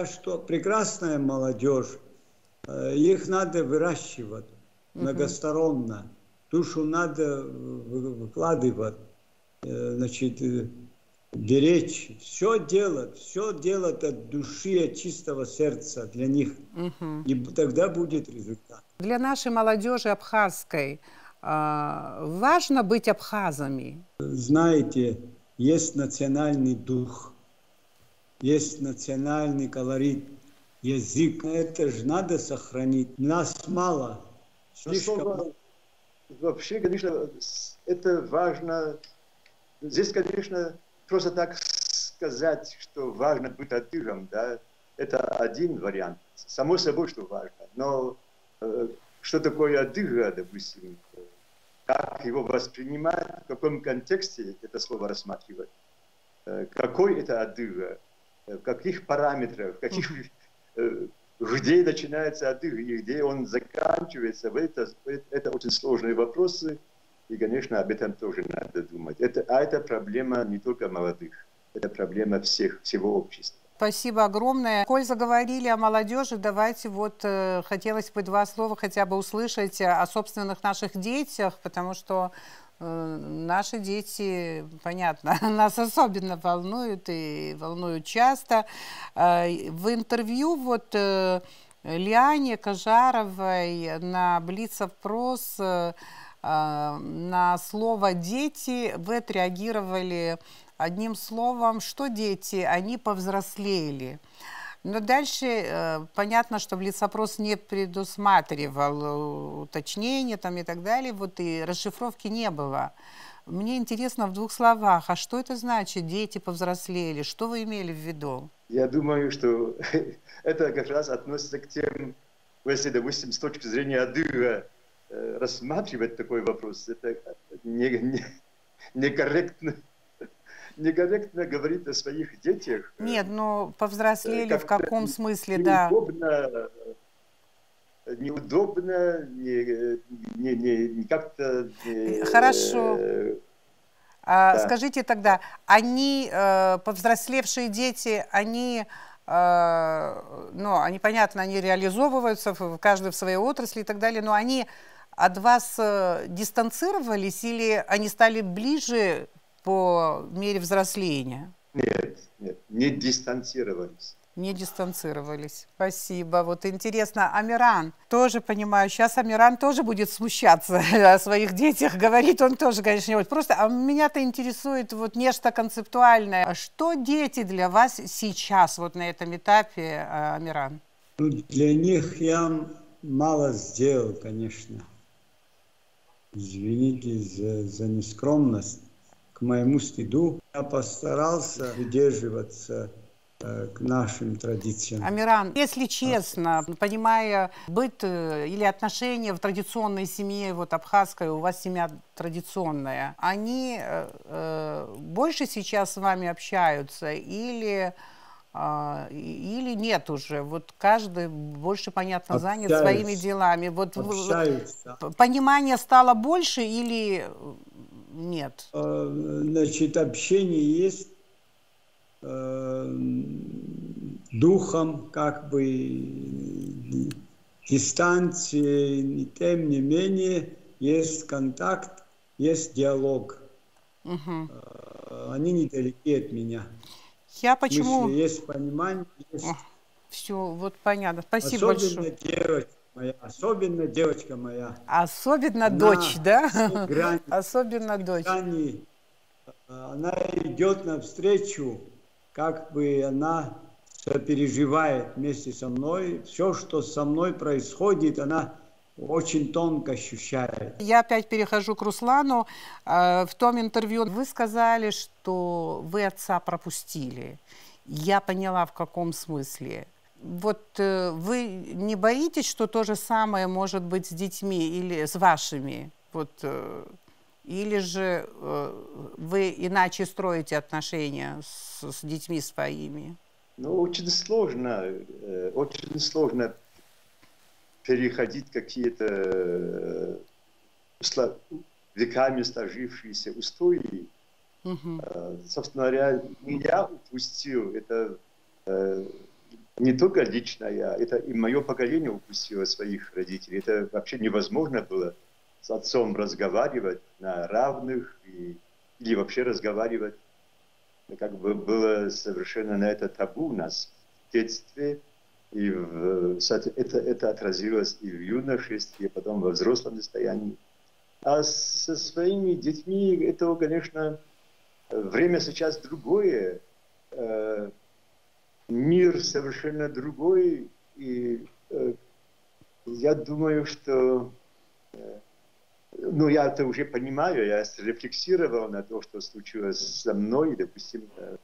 Speaker 2: что прекрасная молодежь, их надо выращивать многосторонно, душу надо выкладывать, значит, беречь, все делать от души, от чистого сердца для них, и тогда будет результат.
Speaker 1: Для нашей молодежи абхазской важно быть абхазами.
Speaker 2: Знаете, есть национальный дух, есть национальный колорит, язык. Это же надо сохранить. Нас мало. Слишком...
Speaker 3: Вообще, конечно, это важно. Здесь, конечно, просто так сказать, что важно быть адыгом, да, это один вариант. Само собой, что важно. Но что такое адыга, допустим, как его воспринимать, в каком контексте это слово рассматривать, какой это адыга, в каких параметрах, в каких, где начинается адыга и где он заканчивается, это очень сложные вопросы, и, конечно, об этом тоже надо думать. Это проблема не только молодых, это проблема всего общества.
Speaker 1: Спасибо огромное. Коль заговорили о молодежи, давайте вот хотелось бы 2 слова хотя бы услышать о собственных наших детях, потому что наши дети, понятно, нас особенно волнуют и волнуют часто. В интервью вот Лиане Кажаровой на Блиц-опрос на слово «дети» вы отреагировали одним словом, что дети, они повзрослели. Но дальше понятно, что Блиц-опрос не предусматривал уточнения там и так далее, вот и расшифровки не было. Мне интересно в 2 словах, а что это значит, дети повзрослели, что вы имели в виду?
Speaker 3: Я думаю, что это как раз относится к тем, если, допустим, с точки зрения адыга рассматривать такой вопрос, это некорректно. Некорректно говорить о своих детях.
Speaker 1: Нет, но повзрослели в каком смысле, да?
Speaker 3: Неудобно, не как-то...
Speaker 1: Хорошо. Да. Скажите тогда, они, повзрослевшие дети, они, ну, они, понятно, они реализовываются, каждый в своей отрасли и так далее, но они от вас дистанцировались или они стали ближе по мере взросления?
Speaker 3: Нет, не дистанцировались.
Speaker 1: Не дистанцировались. Спасибо. Вот интересно, Амиран, тоже понимаю, сейчас Амиран тоже будет смущаться о своих детях, говорит он тоже, конечно, не будет. Просто меня-то интересует вот нечто концептуальное. Что дети для вас сейчас, вот на этом этапе, Амиран?
Speaker 2: Для них я мало сделал, конечно. Извините за нескромность. К моему стыду я постарался придерживаться к нашим традициям.
Speaker 1: Амиран, если честно, понимая быт или отношения в традиционной семье, вот абхазской, у вас семья традиционная, они больше сейчас с вами общаются или нет уже? Вот каждый больше, понятно, занят своими делами. Вот понимание стало больше или нет?
Speaker 2: Значит, общение есть. Духом, как бы, дистанции, и тем не менее, есть контакт, есть диалог. Они недалеки от меня.
Speaker 1: Я почему...
Speaker 2: Есть понимание, есть...
Speaker 1: Все, вот понятно. Спасибо
Speaker 2: особенно
Speaker 1: большое.
Speaker 2: Девочки. моя, особенно девочка моя.
Speaker 1: Особенно
Speaker 2: Она
Speaker 1: дочь, да?
Speaker 2: все грани,
Speaker 1: Особенно дочь.
Speaker 2: она идет навстречу, как бы она сопереживает вместе со мной. Все, что со мной происходит, она очень тонко ощущает.
Speaker 1: Я опять перехожу к Руслану. В том интервью вы сказали, что вы отца пропустили. Я поняла, в каком смысле. Вот вы не боитесь, что то же самое может быть с детьми или с вашими? Вот, или же вы иначе строите отношения с детьми своими?
Speaker 3: Ну, очень сложно переходить какие-то веками сложившиеся устои. Собственно говоря, я упустил, это не только лично я, это и мое поколение упустило своих родителей. Это вообще невозможно было с отцом разговаривать на равных или вообще разговаривать. Как бы было совершенно на это табу у нас в детстве. И это отразилось и в юношестве, и потом во взрослом состоянии. А со своими детьми это, конечно, время сейчас другое, мир совершенно другой. И я думаю, что, ну, я это уже понимаю, я рефлексировал на то, что случилось со мной, допустим, в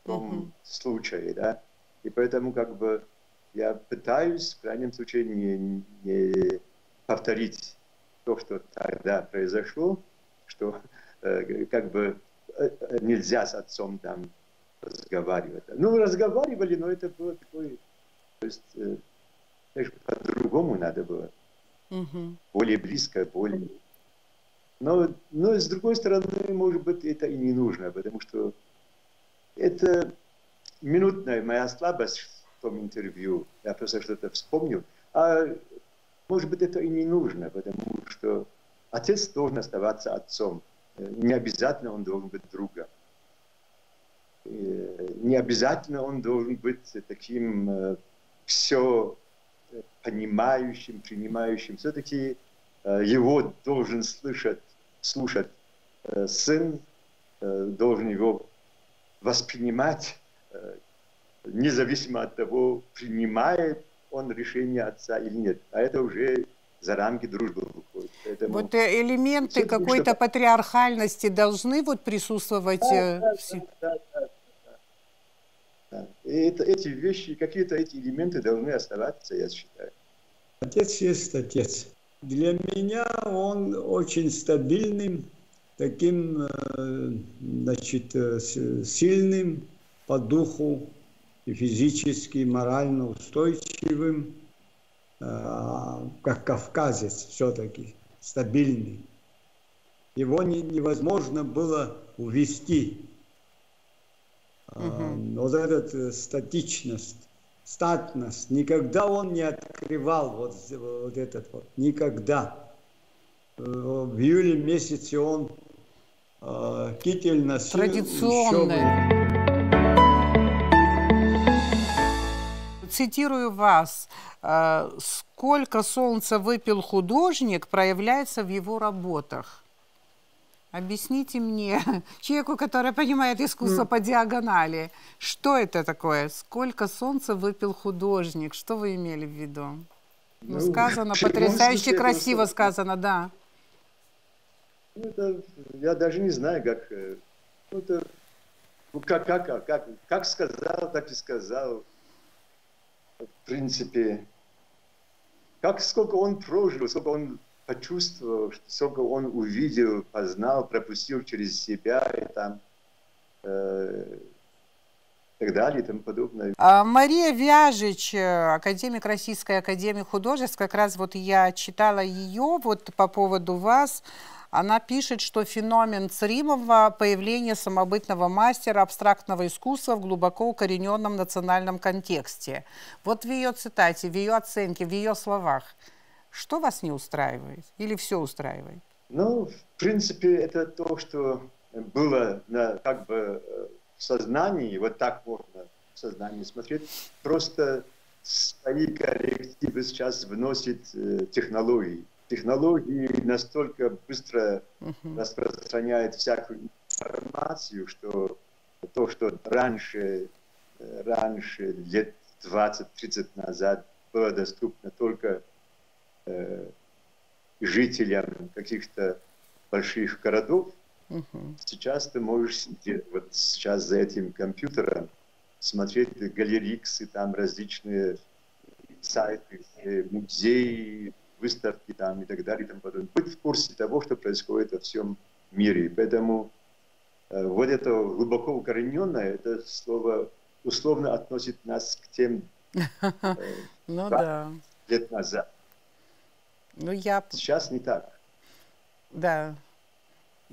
Speaker 3: том случае, да. И поэтому как бы я пытаюсь, в крайнем случае, не повторить то, что тогда произошло, что как бы нельзя с отцом там разговаривать. Ну, разговаривали, но это было такое, то есть, по-другому надо было. Более близко, более... Но с другой стороны, может быть, это и не нужно, потому что это минутная моя слабость в том интервью, я просто что-то вспомнил, а может быть, это и не нужно, потому что отец должен оставаться отцом, не обязательно он должен быть другом, не обязательно он должен быть таким все понимающим, принимающим, все-таки его должен слушать сын, должен его воспринимать, независимо от того, принимает он решение отца или нет. А это уже за рамки дружбы выходит. Поэтому
Speaker 1: вот элементы какой-то патриархальности должны вот присутствовать.
Speaker 3: Да. И эти вещи, какие-то эти элементы должны оставаться, я считаю.
Speaker 2: Отец есть отец. Для меня он очень стабильным, таким, значит, сильным по духу и физически, и морально устойчивым, как кавказец все-таки, стабильный. Его невозможно было увести. Вот эта статичность, статность, никогда он не открывал вот этот вот, никогда. В июле месяце он китель носил.
Speaker 1: Традиционный. Цитирую вас. «Сколько солнца выпил художник, проявляется в его работах». Объясните мне, человеку, который понимает искусство по диагонали, что это такое? Сколько солнца выпил художник? Что вы имели в виду? Ну, сказано, потрясающе красиво сказано, да.
Speaker 3: Это, я даже не знаю, как сказал, так и сказал. В принципе, сколько он прожил, сколько он почувствовал, сколько он увидел, познал, пропустил через себя и там так далее и тому подобное.
Speaker 1: Мария Вяжич, академик Российской академии художеств, как раз вот я читала ее вот по поводу вас. Она пишет, что феномен Цримова – появление самобытного мастера абстрактного искусства в глубоко укорененном национальном контексте. Вот в ее цитате, в ее оценке, в ее словах. Что вас не устраивает? Или все устраивает?
Speaker 3: Ну, в принципе, это то, что было как бы в сознании, вот так можно в сознании смотреть. Просто свои коррективы сейчас вносит технологии. Технологии настолько быстро распространяют всякую информацию, что то, что раньше лет 20-30 назад было доступно только жителям каких-то больших городов, сейчас ты можешь вот сейчас за этим компьютером смотреть галериксы, там различные сайты, музеи, выставки там и так далее и тому подобное. Быть в курсе того, что происходит во всем мире. Поэтому вот это глубоко укорененное, это слово условно относит нас к тем лет назад. Сейчас не так.
Speaker 1: Да.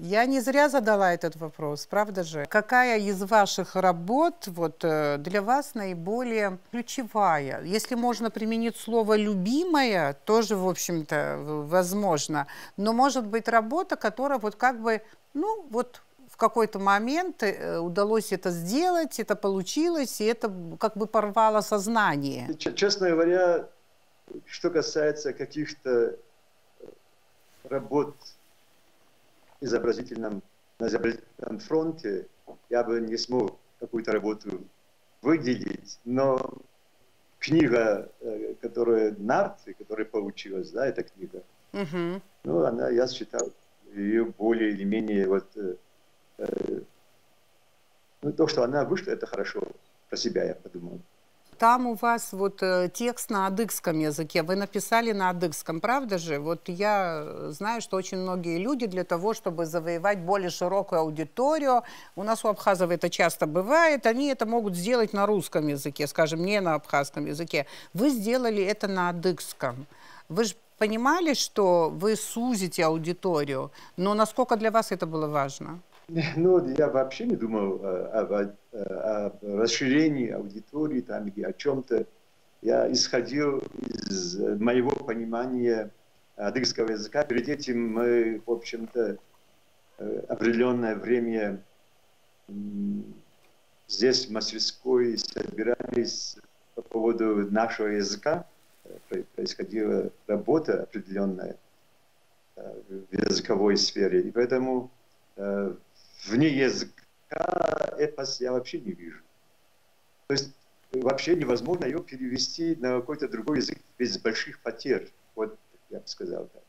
Speaker 1: Я не зря задала этот вопрос, правда же? Какая из ваших работ вот, для вас наиболее ключевая? Если можно применить слово «любимая», тоже, в общем-то, возможно. Но может быть работа, которая вот как бы, ну, вот в какой-то момент удалось это сделать, это получилось, и это как бы порвало сознание.
Speaker 3: Честно говоря, что касается каких-то работ на изобразительном фронте, я бы не смог какую-то работу выделить, но книга, которая «Нарты», которая получилась, да, эта книга, ну, она, я считал, ее более или менее вот, ну, то, что она вышла, это хорошо, про себя я подумал.
Speaker 1: Там у вас вот текст на адыгском языке. Вы написали на адыгском, правда же? Вот я знаю, что очень многие люди для того, чтобы завоевать более широкую аудиторию, у нас у абхазов это часто бывает, они это могут сделать на русском языке, скажем, не на абхазском языке. Вы сделали это на адыгском. Вы же понимали, что вы сузите аудиторию, но насколько для вас это было важно?
Speaker 3: Ну, я вообще не думал о расширении аудитории там, или о чем-то. Я исходил из моего понимания адыгского языка. Перед этим мы, в общем-то, определенное время здесь, в мастерской, собирались по поводу нашего языка. Происходила работа определенная в языковой сфере. И поэтому вне языка эпос я вообще не вижу. То есть вообще невозможно ее перевести на какой-то другой язык без больших потерь. Вот я бы сказал так.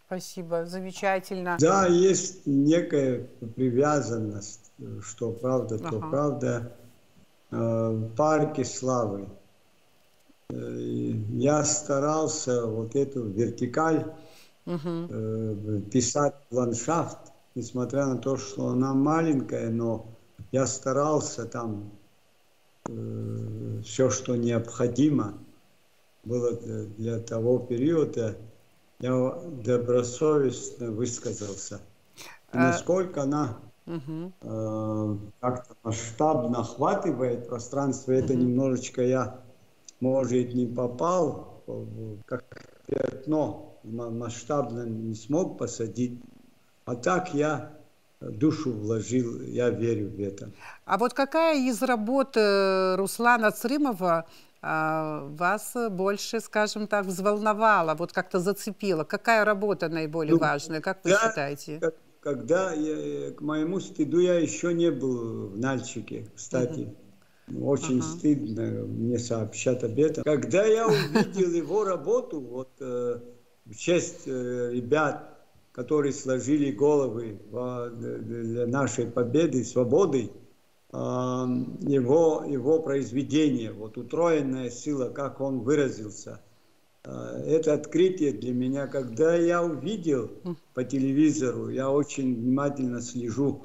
Speaker 1: Спасибо, замечательно.
Speaker 2: Да, есть некая привязанность, что правда, то правда. Парки славы. Я старался вот эту вертикаль писать ландшафт, несмотря на то, что она маленькая, но я старался там все, что необходимо было для того периода, я добросовестно высказался. И насколько она как-то масштабно охватывает пространство, это немножечко я, может, не попал, как пятно масштабно не смог посадить. А так я душу вложил, я верю в это.
Speaker 1: А вот какая из работ Руслана Црымова вас больше, скажем так, взволновала, вот как-то зацепила? Какая работа наиболее важная, как вы считаете?
Speaker 2: Когда к моему стыду, я еще не был в Нальчике, кстати. Очень стыдно мне сообщать об этом. Когда я увидел его работу, вот в честь ребят, которые сложили головы для нашей победы, свободы, его произведение, вот «Утроенная сила», как он выразился, это открытие для меня. Когда я увидел по телевизору, я очень внимательно слежу,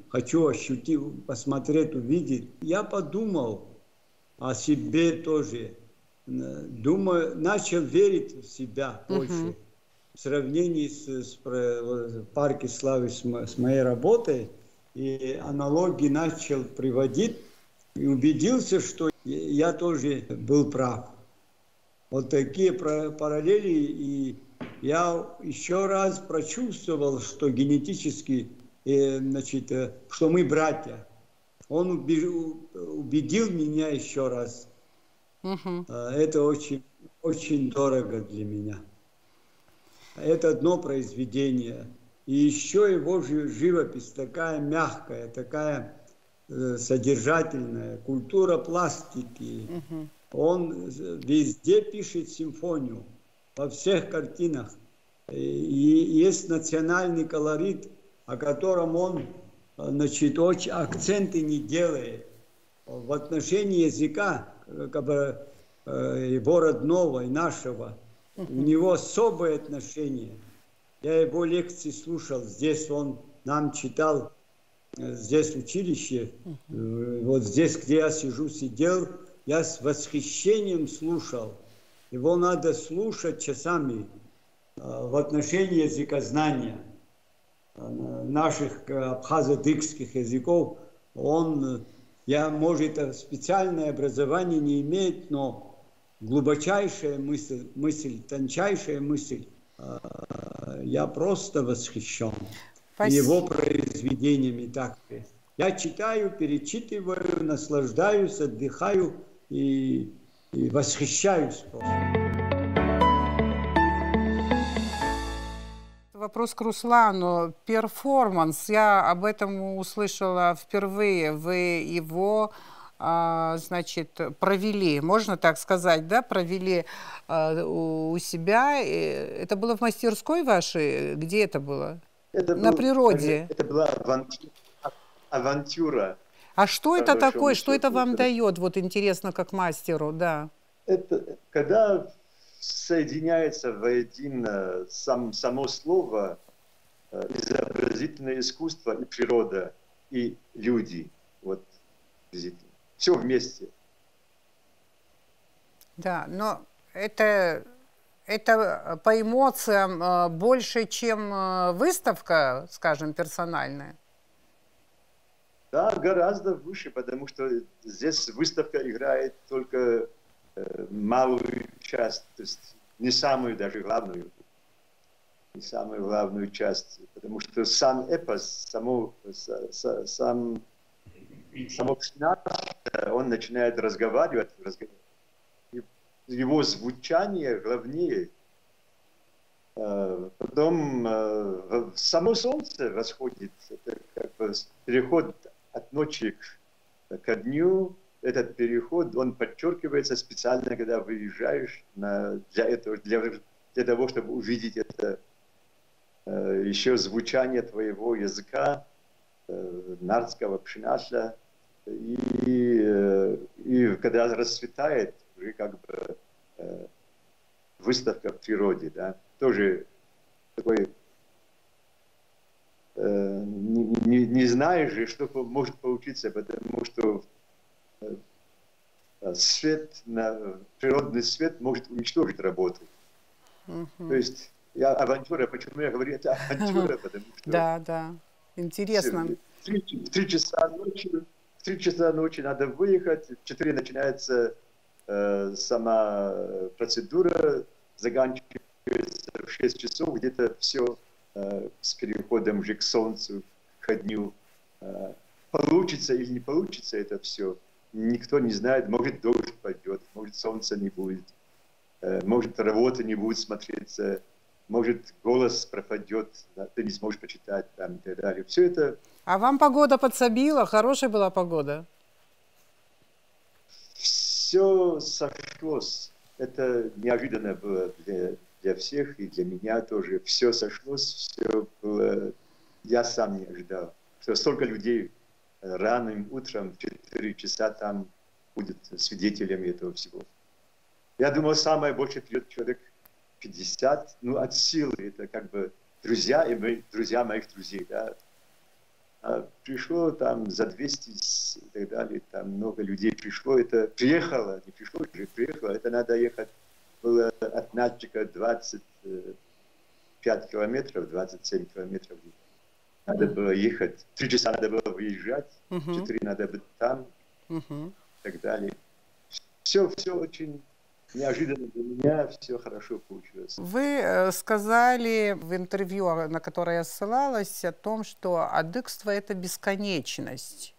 Speaker 2: хочу ощутить, посмотреть, увидеть. Я подумал о себе тоже. Думаю, начал верить в себя больше. В сравнении с «Парки славы», с моей работой, и аналогии начал приводить, и убедился, что я тоже был прав. Вот такие параллели, и я еще раз прочувствовал, что генетически, что мы братья. Он убедил меня еще раз. Это очень, очень дорого для меня. Это одно произведение. И еще его живопись такая мягкая, такая содержательная, культура пластики. Он везде пишет симфонию, во всех картинах. И есть национальный колорит, о котором он, значит, очень акценты не делает. В отношении языка, как бы, его родного и нашего, у него особое отношение. Я его лекции слушал, здесь он нам читал, здесь училище, вот здесь, где я сижу, сидел, я с восхищением слушал. Его надо слушать часами в отношении языкознания наших абхазо-дыкских языков. Он, может, специальное образование не имеет, но глубочайшая мысль, тончайшая мысль. Я просто восхищен его произведениями. Так. Я читаю, перечитываю, наслаждаюсь, отдыхаю и восхищаюсь просто.
Speaker 1: Вопрос к Руслану. Перформанс. Я об этом услышала впервые. Вы его, значит, провели, можно так сказать, да? Провели у себя. Это было в мастерской вашей? Где это было? На природе?
Speaker 3: Это была авантюра.
Speaker 1: А что это такое? Что это вам дает? Вот интересно, как мастеру, да.
Speaker 3: Это когда соединяется воедино само слово, изобразительное искусство и природа, и люди. Вот, все вместе.
Speaker 1: Да, но это по эмоциям больше, чем выставка, скажем, персональная?
Speaker 3: Да, гораздо выше, потому что здесь выставка играет только малую часть, то есть не самую даже главную, часть, потому что сам эпос, само он начинает разговаривать, его звучание главнее. Потом само солнце восходит, это как бы переход от ночи ко дню. Этот переход, он подчеркивается специально, когда выезжаешь для того, чтобы увидеть это еще звучание твоего языка, нардского пшенаша. И когда расцветает, уже как бы выставка в природе, да, тоже такой, не знаешь же, что может получиться, потому что природный свет может уничтожить работу. То есть авантюра, почему я говорю, это авантюра, потому что...
Speaker 1: Да, интересно.
Speaker 3: В 3 часа ночи надо выехать, в 4 начинается сама процедура, заканчивается в 6 часов, где-то все с переходом уже к солнцу, к дню. Получится или не получится это все, никто не знает. Может, дождь пойдет, может, солнца не будет, может, работа не будет смотреться, может, голос пропадет, да, ты не сможешь почитать там, и так далее. Все это...
Speaker 1: А вам погода подсобила? Хорошая была погода?
Speaker 3: Все сошлось. Это неожиданно было для всех, и для меня тоже. Все сошлось, все было... Я сам не ожидал, что столько людей ранним утром в 4 часа там будет свидетелями этого всего. Я думал, самое больше придет человек 50, ну, от силы, это как бы друзья моих друзей, да. А пришло там за 200 и так далее, там много людей пришло, это приехало, не пришло, уже приехало, это надо ехать, было от Нальчика 25 километров, 27 километров. Надо было ехать, 3 часа надо было выезжать, 4 надо быть там, и так далее. Все очень неожиданно для меня, все хорошо получилось.
Speaker 1: Вы сказали в интервью, на которое я ссылалась, о том, что адыгство – это бесконечность.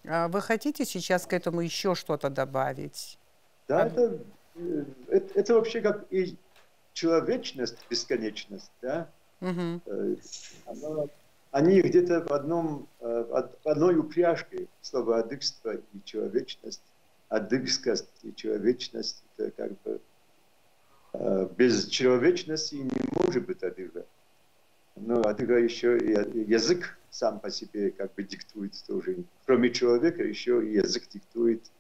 Speaker 1: Вы хотите сейчас к этому еще что-то добавить?
Speaker 3: Да, это вообще как и человечность, бесконечность, да? Они где-то в одной упряжке, слово адыгство и человечность, адыгскость и человечность, это как бы без человечности не может быть адыга. Но адыга еще и язык сам по себе как бы диктует тоже. Кроме человека еще и язык диктует.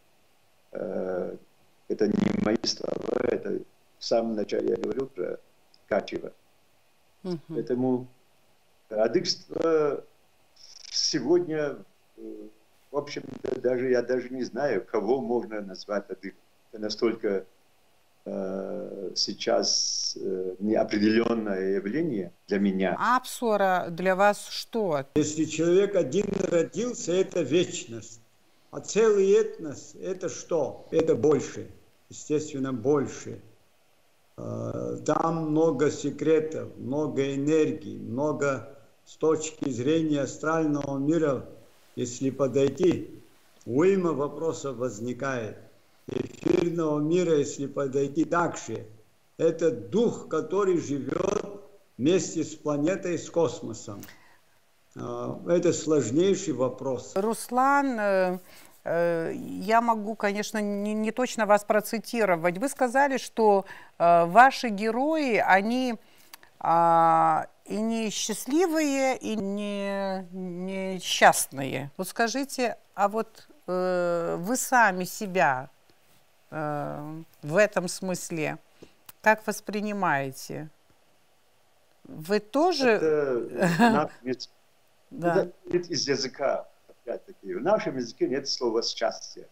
Speaker 3: Это не мои слова, это в самом начале я говорил про Качева. Поэтому адыгство сегодня, в общем-то, я даже не знаю, кого можно назвать адыгом. Это настолько сейчас неопределенное явление для меня.
Speaker 1: Апсора для вас что?
Speaker 2: Если человек один родился, это вечность. А целый этнос – это что? Это больше, естественно, больше. Там много секретов, много энергии, много с точки зрения астрального мира. Если подойти, уйма вопросов возникает. Эфирного мира, если подойти дальше, это дух, который живет вместе с планетой, с космосом. Это сложнейший вопрос.
Speaker 1: Руслан, я могу, конечно, не точно вас процитировать. Вы сказали, что ваши герои, они и не счастливые, и не несчастные. Вот скажите, а вот вы сами себя в этом смысле как воспринимаете? Вы тоже...
Speaker 3: Это нет из языка, опять-таки. В нашем языке нет слова «счастье».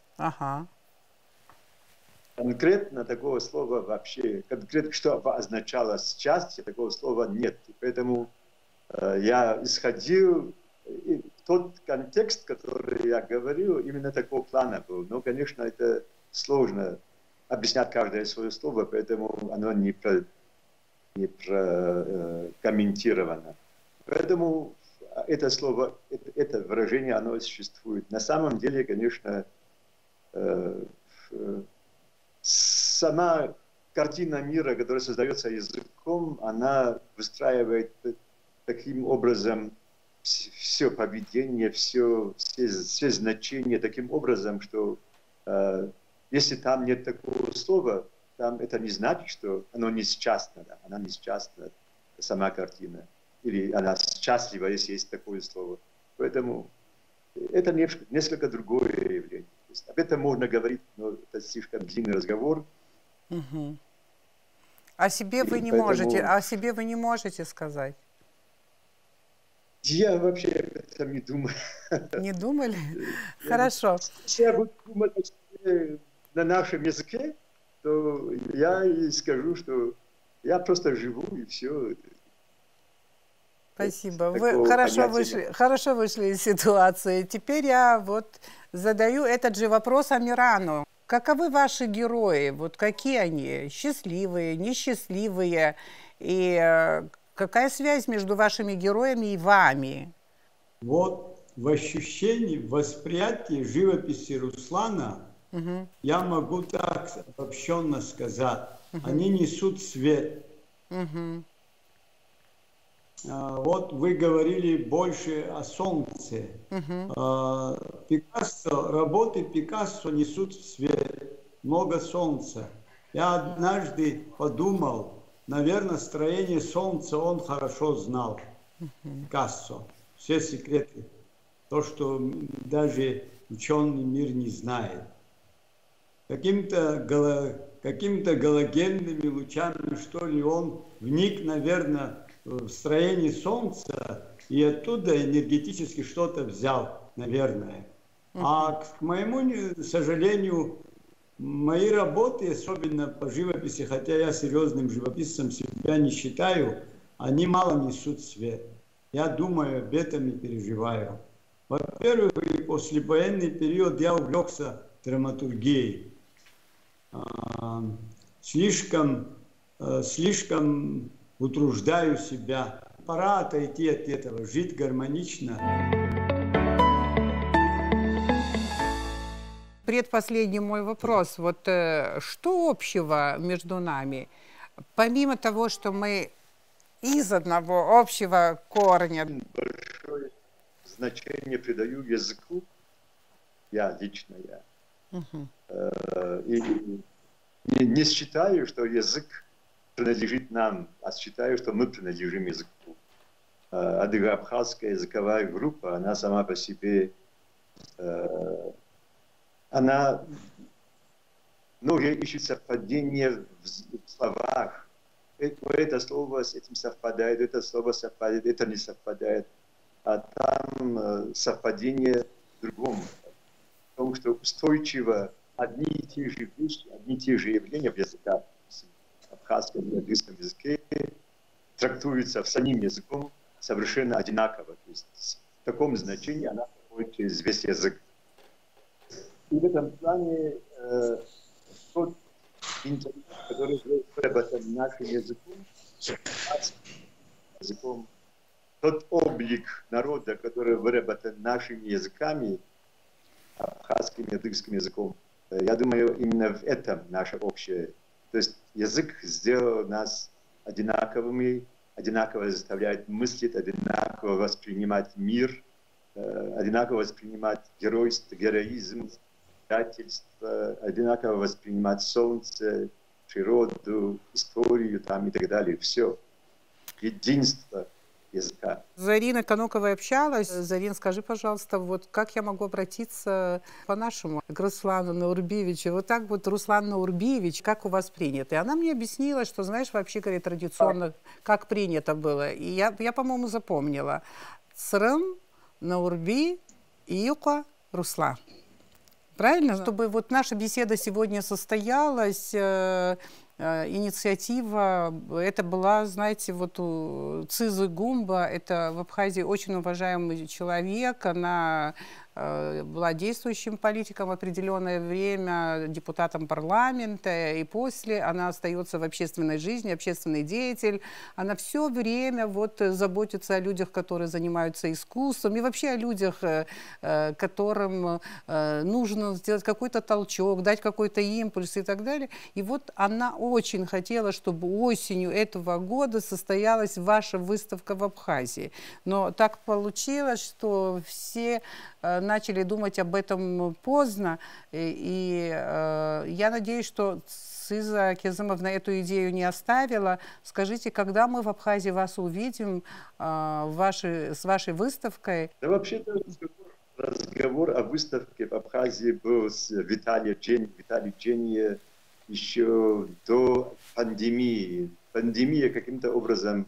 Speaker 3: Конкретно такого слова вообще, конкретно что означало счастье, такого слова нет. И поэтому я исходил, и тот контекст, который я говорил, именно такого плана был. Но, конечно, это сложно объяснять каждое свое слово, поэтому оно не прокомментировано. Поэтому это слово, это выражение, оно существует. На самом деле, конечно, сама картина мира, которая создается языком, она выстраивает таким образом все поведение, все значения таким образом, что если там нет такого слова, там это не значит, что оно несчастно, да? Она несчастна, сама картина. Или она счастлива, если есть такое слово. Поэтому это несколько другое явление. Об этом можно говорить, но это слишком длинный разговор.
Speaker 1: О себе вы не можете, о себе вы не можете сказать?
Speaker 3: Я вообще об этом не думаю.
Speaker 1: Не думали? Хорошо.
Speaker 3: Если я буду думать о себе на нашем языке, то я и скажу, что я просто живу и все.
Speaker 1: Спасибо. Вы хорошо вышли из ситуации. Теперь я вот задаю этот же вопрос Амирану. Каковы ваши герои? Вот какие они? Счастливые, несчастливые? И какая связь между вашими героями и вами?
Speaker 2: Вот в ощущении, в восприятии живописи Руслана я могу так обобщенно сказать. Они несут свет. Вот вы говорили больше о солнце. Работы Пикассо несут свет, много солнца. Я однажды подумал, наверное, строение солнца он хорошо знал. Пикассо. Все секреты. То, что даже ученый мир не знает. Какими-то галогенными лучами, что ли, он вник, наверное, в строении Солнца и оттуда энергетически что-то взял, наверное. А к моему сожалению, мои работы, особенно по живописи, хотя я серьезным живописцем себя не считаю, они мало несут свет. Я думаю об этом и переживаю. Во-первых, в послевоенный период я увлекся драматургией. Слишком утруждаю себя. Пора отойти от этого, жить гармонично.
Speaker 1: предпоследний мой вопрос. Вот что общего между нами? Помимо того, что мы из одного общего корня.
Speaker 3: Большое значение придаю языку, лично я. И не считаю, что язык принадлежит нам, а считаю, что мы принадлежим языку. Адыго-абхазская языковая группа, она сама по себе, она, многие ищут совпадение в словах. Это слово с этим совпадает, это слово совпадает, это не совпадает. А там совпадение в другом. В том, что устойчиво одни и те же вещи, одни и те же явления в языках, в абхазском и адыгском языке, трактуются самим языком совершенно одинаково. То есть в таком значении она проходит через весь язык. И в этом плане тот интерес, который выработан нашим языком, тот облик народа, который выработан нашими языками, абхазским и адыгским языком, я думаю, именно в этом наше общее. То есть язык сделал нас одинаковыми, одинаково заставляет мыслить, одинаково воспринимать мир, одинаково воспринимать геройство, героизм, предательство, одинаково воспринимать солнце, природу, историю там, и так далее. Все. Единство языка.
Speaker 1: Зарина Коноковой общалась. Зарин, скажи, пожалуйста, вот как я могу обратиться по-нашему к Руслану Наурбиевичу? Вот так вот, Руслан Наурбиевич, как у вас принято? И она мне объяснила, что, знаешь, вообще, говорит, традиционно, как принято было. И я по-моему, запомнила. Црым, Наурби, Июка, Русла. Правильно? Чтобы вот наша беседа сегодня состоялась, инициатива, это была, знаете, вот у Цизы Гумба, это в Абхазии очень уважаемый человек, она была действующим политиком определенное время, депутатом парламента, и после она остается в общественной жизни, общественный деятель. Она все время вот заботится о людях, которые занимаются искусством, и вообще о людях, которым нужно сделать какой-то толчок, дать какой-то импульс и так далее. И вот она очень хотела, чтобы осенью этого года состоялась ваша выставка в Абхазии. Но так получилось, что все начали думать об этом поздно, и я надеюсь, что Циза Кезымовна эту идею не оставила. Скажите, когда мы в Абхазии вас увидим с вашей выставкой?
Speaker 3: Да, вообще-то разговор о выставке в Абхазии был с Виталием Дженье еще до пандемии. Пандемия каким-то образом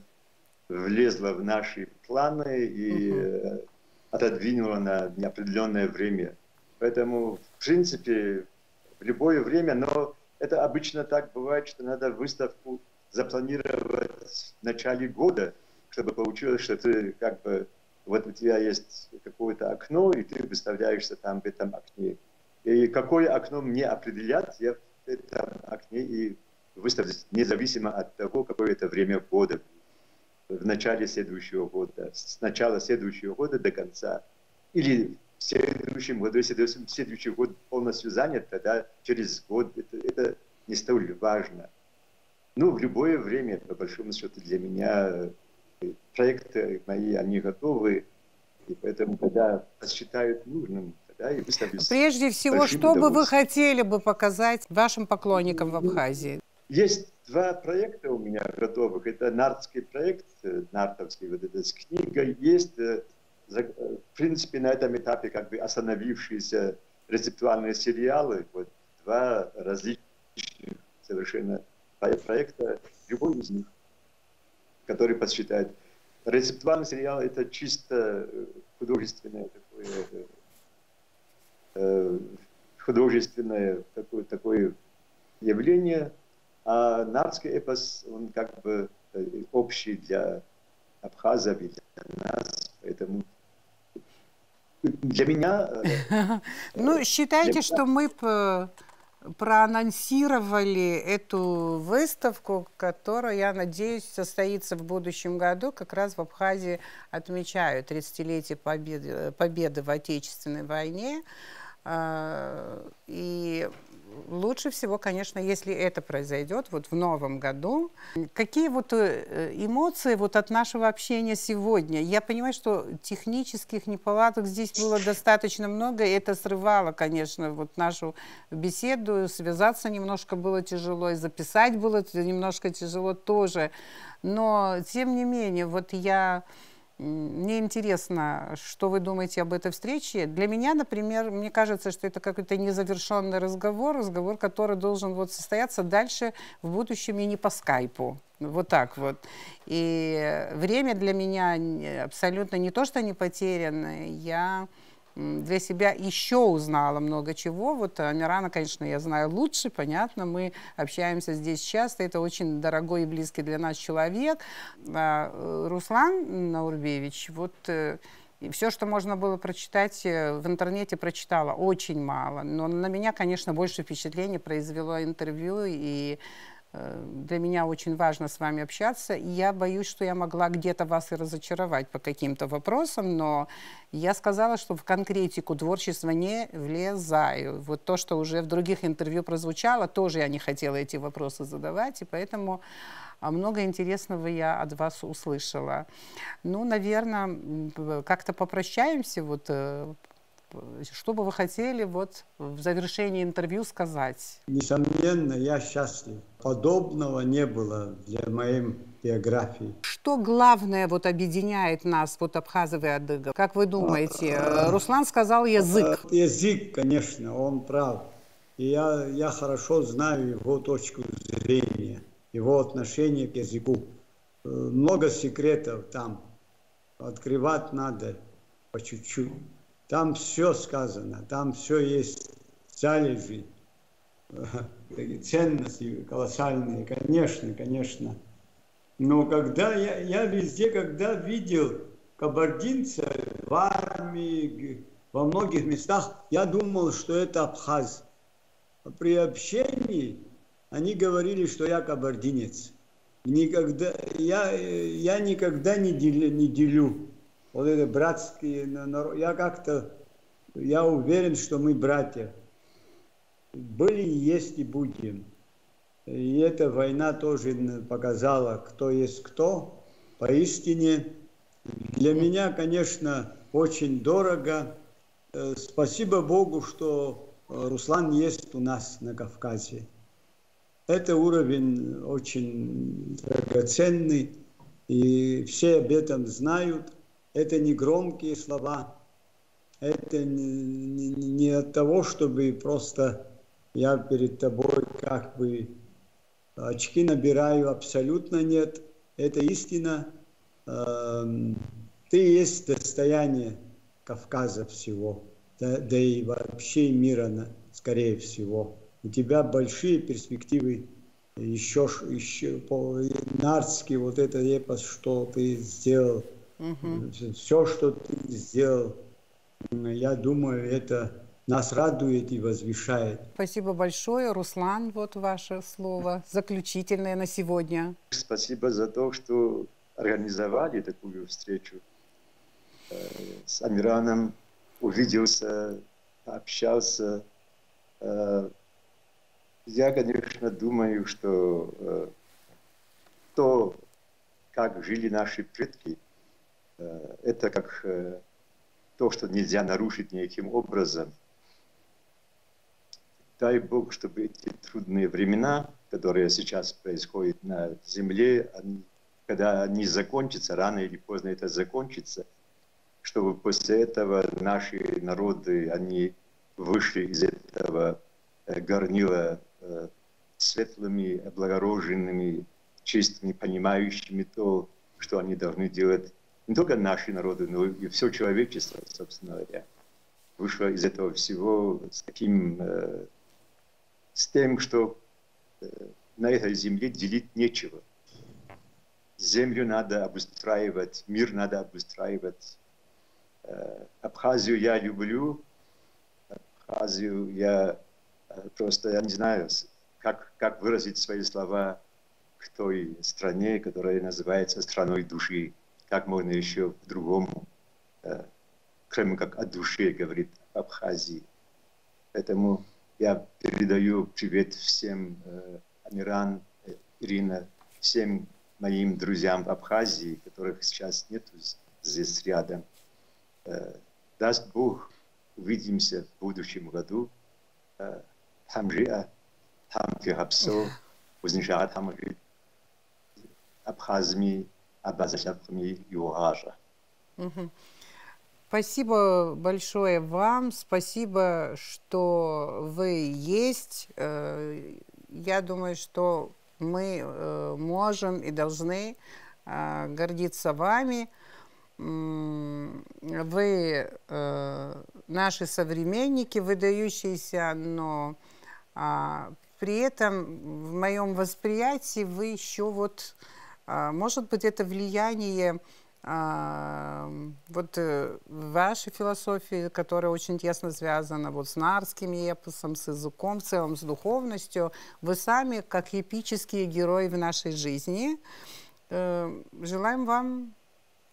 Speaker 3: влезла в наши планы и отодвинула на неопределенное время. Поэтому, в принципе, в любое время, но это обычно так бывает, что надо выставку запланировать в начале года, чтобы получилось, что ты как бы, вот у тебя есть какое-то окно, и ты выставляешься там в этом окне. И какое окно мне определят, я в этом окне и выставлюсь, независимо от того, какое это время года. В начале следующего года, с начала следующего года до конца. Или в следующем году, если следующий год полностью занят, тогда через год это не столь важно. Ну, в любое время, по большому счету, для меня проекты мои, они готовы, и поэтому, когда посчитают нужным, тогда и выставлюсь.
Speaker 1: Прежде всего, что бы вы хотели бы показать вашим поклонникам в Абхазии?
Speaker 3: Есть два проекта у меня готовых. Это нартский проект, нартовский, вот эта с книгой. Есть, в принципе, на этом этапе как бы остановившиеся рецептуальные сериалы. Вот два различных совершенно проекта, любой из них, который подсчитает. Рецептуальный сериал — это чисто художественное такое явление. А нартский эпос, он как бы общий для абхазов и для нас, поэтому для меня...
Speaker 1: Ну, считайте, что мы проанонсировали эту выставку, которая, я надеюсь, состоится в будущем году. Как раз в Абхазии отмечают 30-летие победы в Отечественной войне. И лучше всего, конечно, если это произойдет вот в новом году. Какие вот эмоции вот от нашего общения сегодня? Я понимаю, что технических неполадок здесь было достаточно много, и это срывало, конечно, вот нашу беседу. Связаться немножко было тяжело, и записать было немножко тяжело тоже. Но, тем не менее, вот мне интересно, что вы думаете об этой встрече. Для меня, например, мне кажется, что это какой-то незавершенный разговор, который должен вот состояться дальше в будущем и не по скайпу. Вот так вот. И время для меня абсолютно не то, что не потеряно. Я для себя еще узнала много чего. Вот Амирана, конечно, я знаю лучше, понятно, мы общаемся здесь часто, это очень дорогой и близкий для нас человек. Руслан Наурбевич, вот все, что можно было прочитать в интернете, прочитала очень мало, но на меня, конечно, больше впечатление произвело интервью, и для меня очень важно с вами общаться, и я боюсь, что я могла где-то вас и разочаровать по каким-то вопросам, но я сказала, что в конкретику творчества не влезаю. Вот то, что уже в других интервью прозвучало, тоже я не хотела эти вопросы задавать, и поэтому много интересного я от вас услышала. Ну, наверное, как-то попрощаемся, вот. Что бы вы хотели вот в завершении интервью сказать?
Speaker 2: Несомненно, я счастлив. Подобного не было для моей биографии.
Speaker 1: Что главное вот объединяет нас, вот абхазов и адыгов? Как вы думаете? Руслан сказал язык.
Speaker 2: Язык, конечно, он прав. И я хорошо знаю его точку зрения, его отношение к языку. Много секретов там. Открывать надо по чуть-чуть. Там все сказано, там все есть залежи, ценности колоссальные, конечно. Но когда я везде, когда видел кабардинца в армии, во многих местах, я думал, что это абхаз. При общении они говорили, что я кабардинец. Я никогда не делю. Вот это братские народ. Я уверен, что мы братья. Были, есть и будем. И эта война тоже показала, кто есть кто. Поистине, для меня, конечно, очень дорого. Спасибо Богу, что Руслан есть у нас на Кавказе. Это уровень очень драгоценный, и все об этом знают. Это не громкие слова, это не от того, чтобы просто я перед тобой как бы очки набираю, абсолютно нет. Это истина. Ты есть достояние Кавказа всего, да и вообще мира, скорее всего. У тебя большие перспективы, еще по-нардски, вот это эпос, что ты сделал. Все, что ты сделал, я думаю, это нас радует и возвышает.
Speaker 1: Спасибо большое. Руслан, вот ваше слово заключительное на сегодня.
Speaker 3: Спасибо за то, что организовали такую встречу с Амираном. Увиделся, общался. Я, конечно, думаю, что то, как жили наши предки, это как то, что нельзя нарушить никаким образом. Дай Бог, чтобы эти трудные времена, которые сейчас происходят на Земле, когда они закончатся, рано или поздно это закончится, чтобы после этого наши народы, они вышли из этого горнила светлыми, облагороженными, чистыми, понимающими то, что они должны делать. Не только наши народы, но и все человечество, собственно говоря, вышло из этого всего с тем, что на этой земле делить нечего. Землю надо обустраивать, мир надо обустраивать. Абхазию я люблю, Абхазию я не знаю, как выразить свои слова к той стране, которая называется страной души. Как можно еще по-другому, кроме как о душе, говорит Абхазии. Поэтому я передаю привет всем, Амиран, Ирина, всем моим друзьям в Абхазии, которых сейчас нет здесь рядом. Даст Бог, увидимся в будущем году. Тамжиа, Тамкирапсо, Узнишат Тамжи, Абхазми, Абазашапми, Юража.
Speaker 1: Спасибо большое вам, спасибо, что вы есть. Я думаю, что мы можем и должны гордиться вами. Вы наши современники, выдающиеся, но при этом в моем восприятии вы еще вот, может быть, это влияние вот вашей философии, которая очень тесно связана вот с нарским эпосом, с языком, в целом с духовностью. Вы сами, как эпические герои в нашей жизни. Желаем вам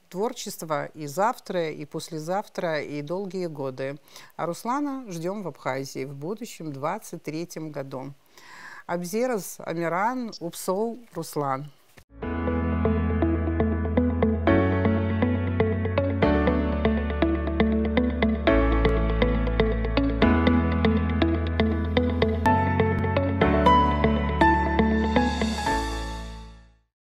Speaker 1: творчества и завтра, и послезавтра, и долгие годы. А Руслана ждем в Абхазии в будущем 23-м году. Абзерас Амиран Упсол Руслан.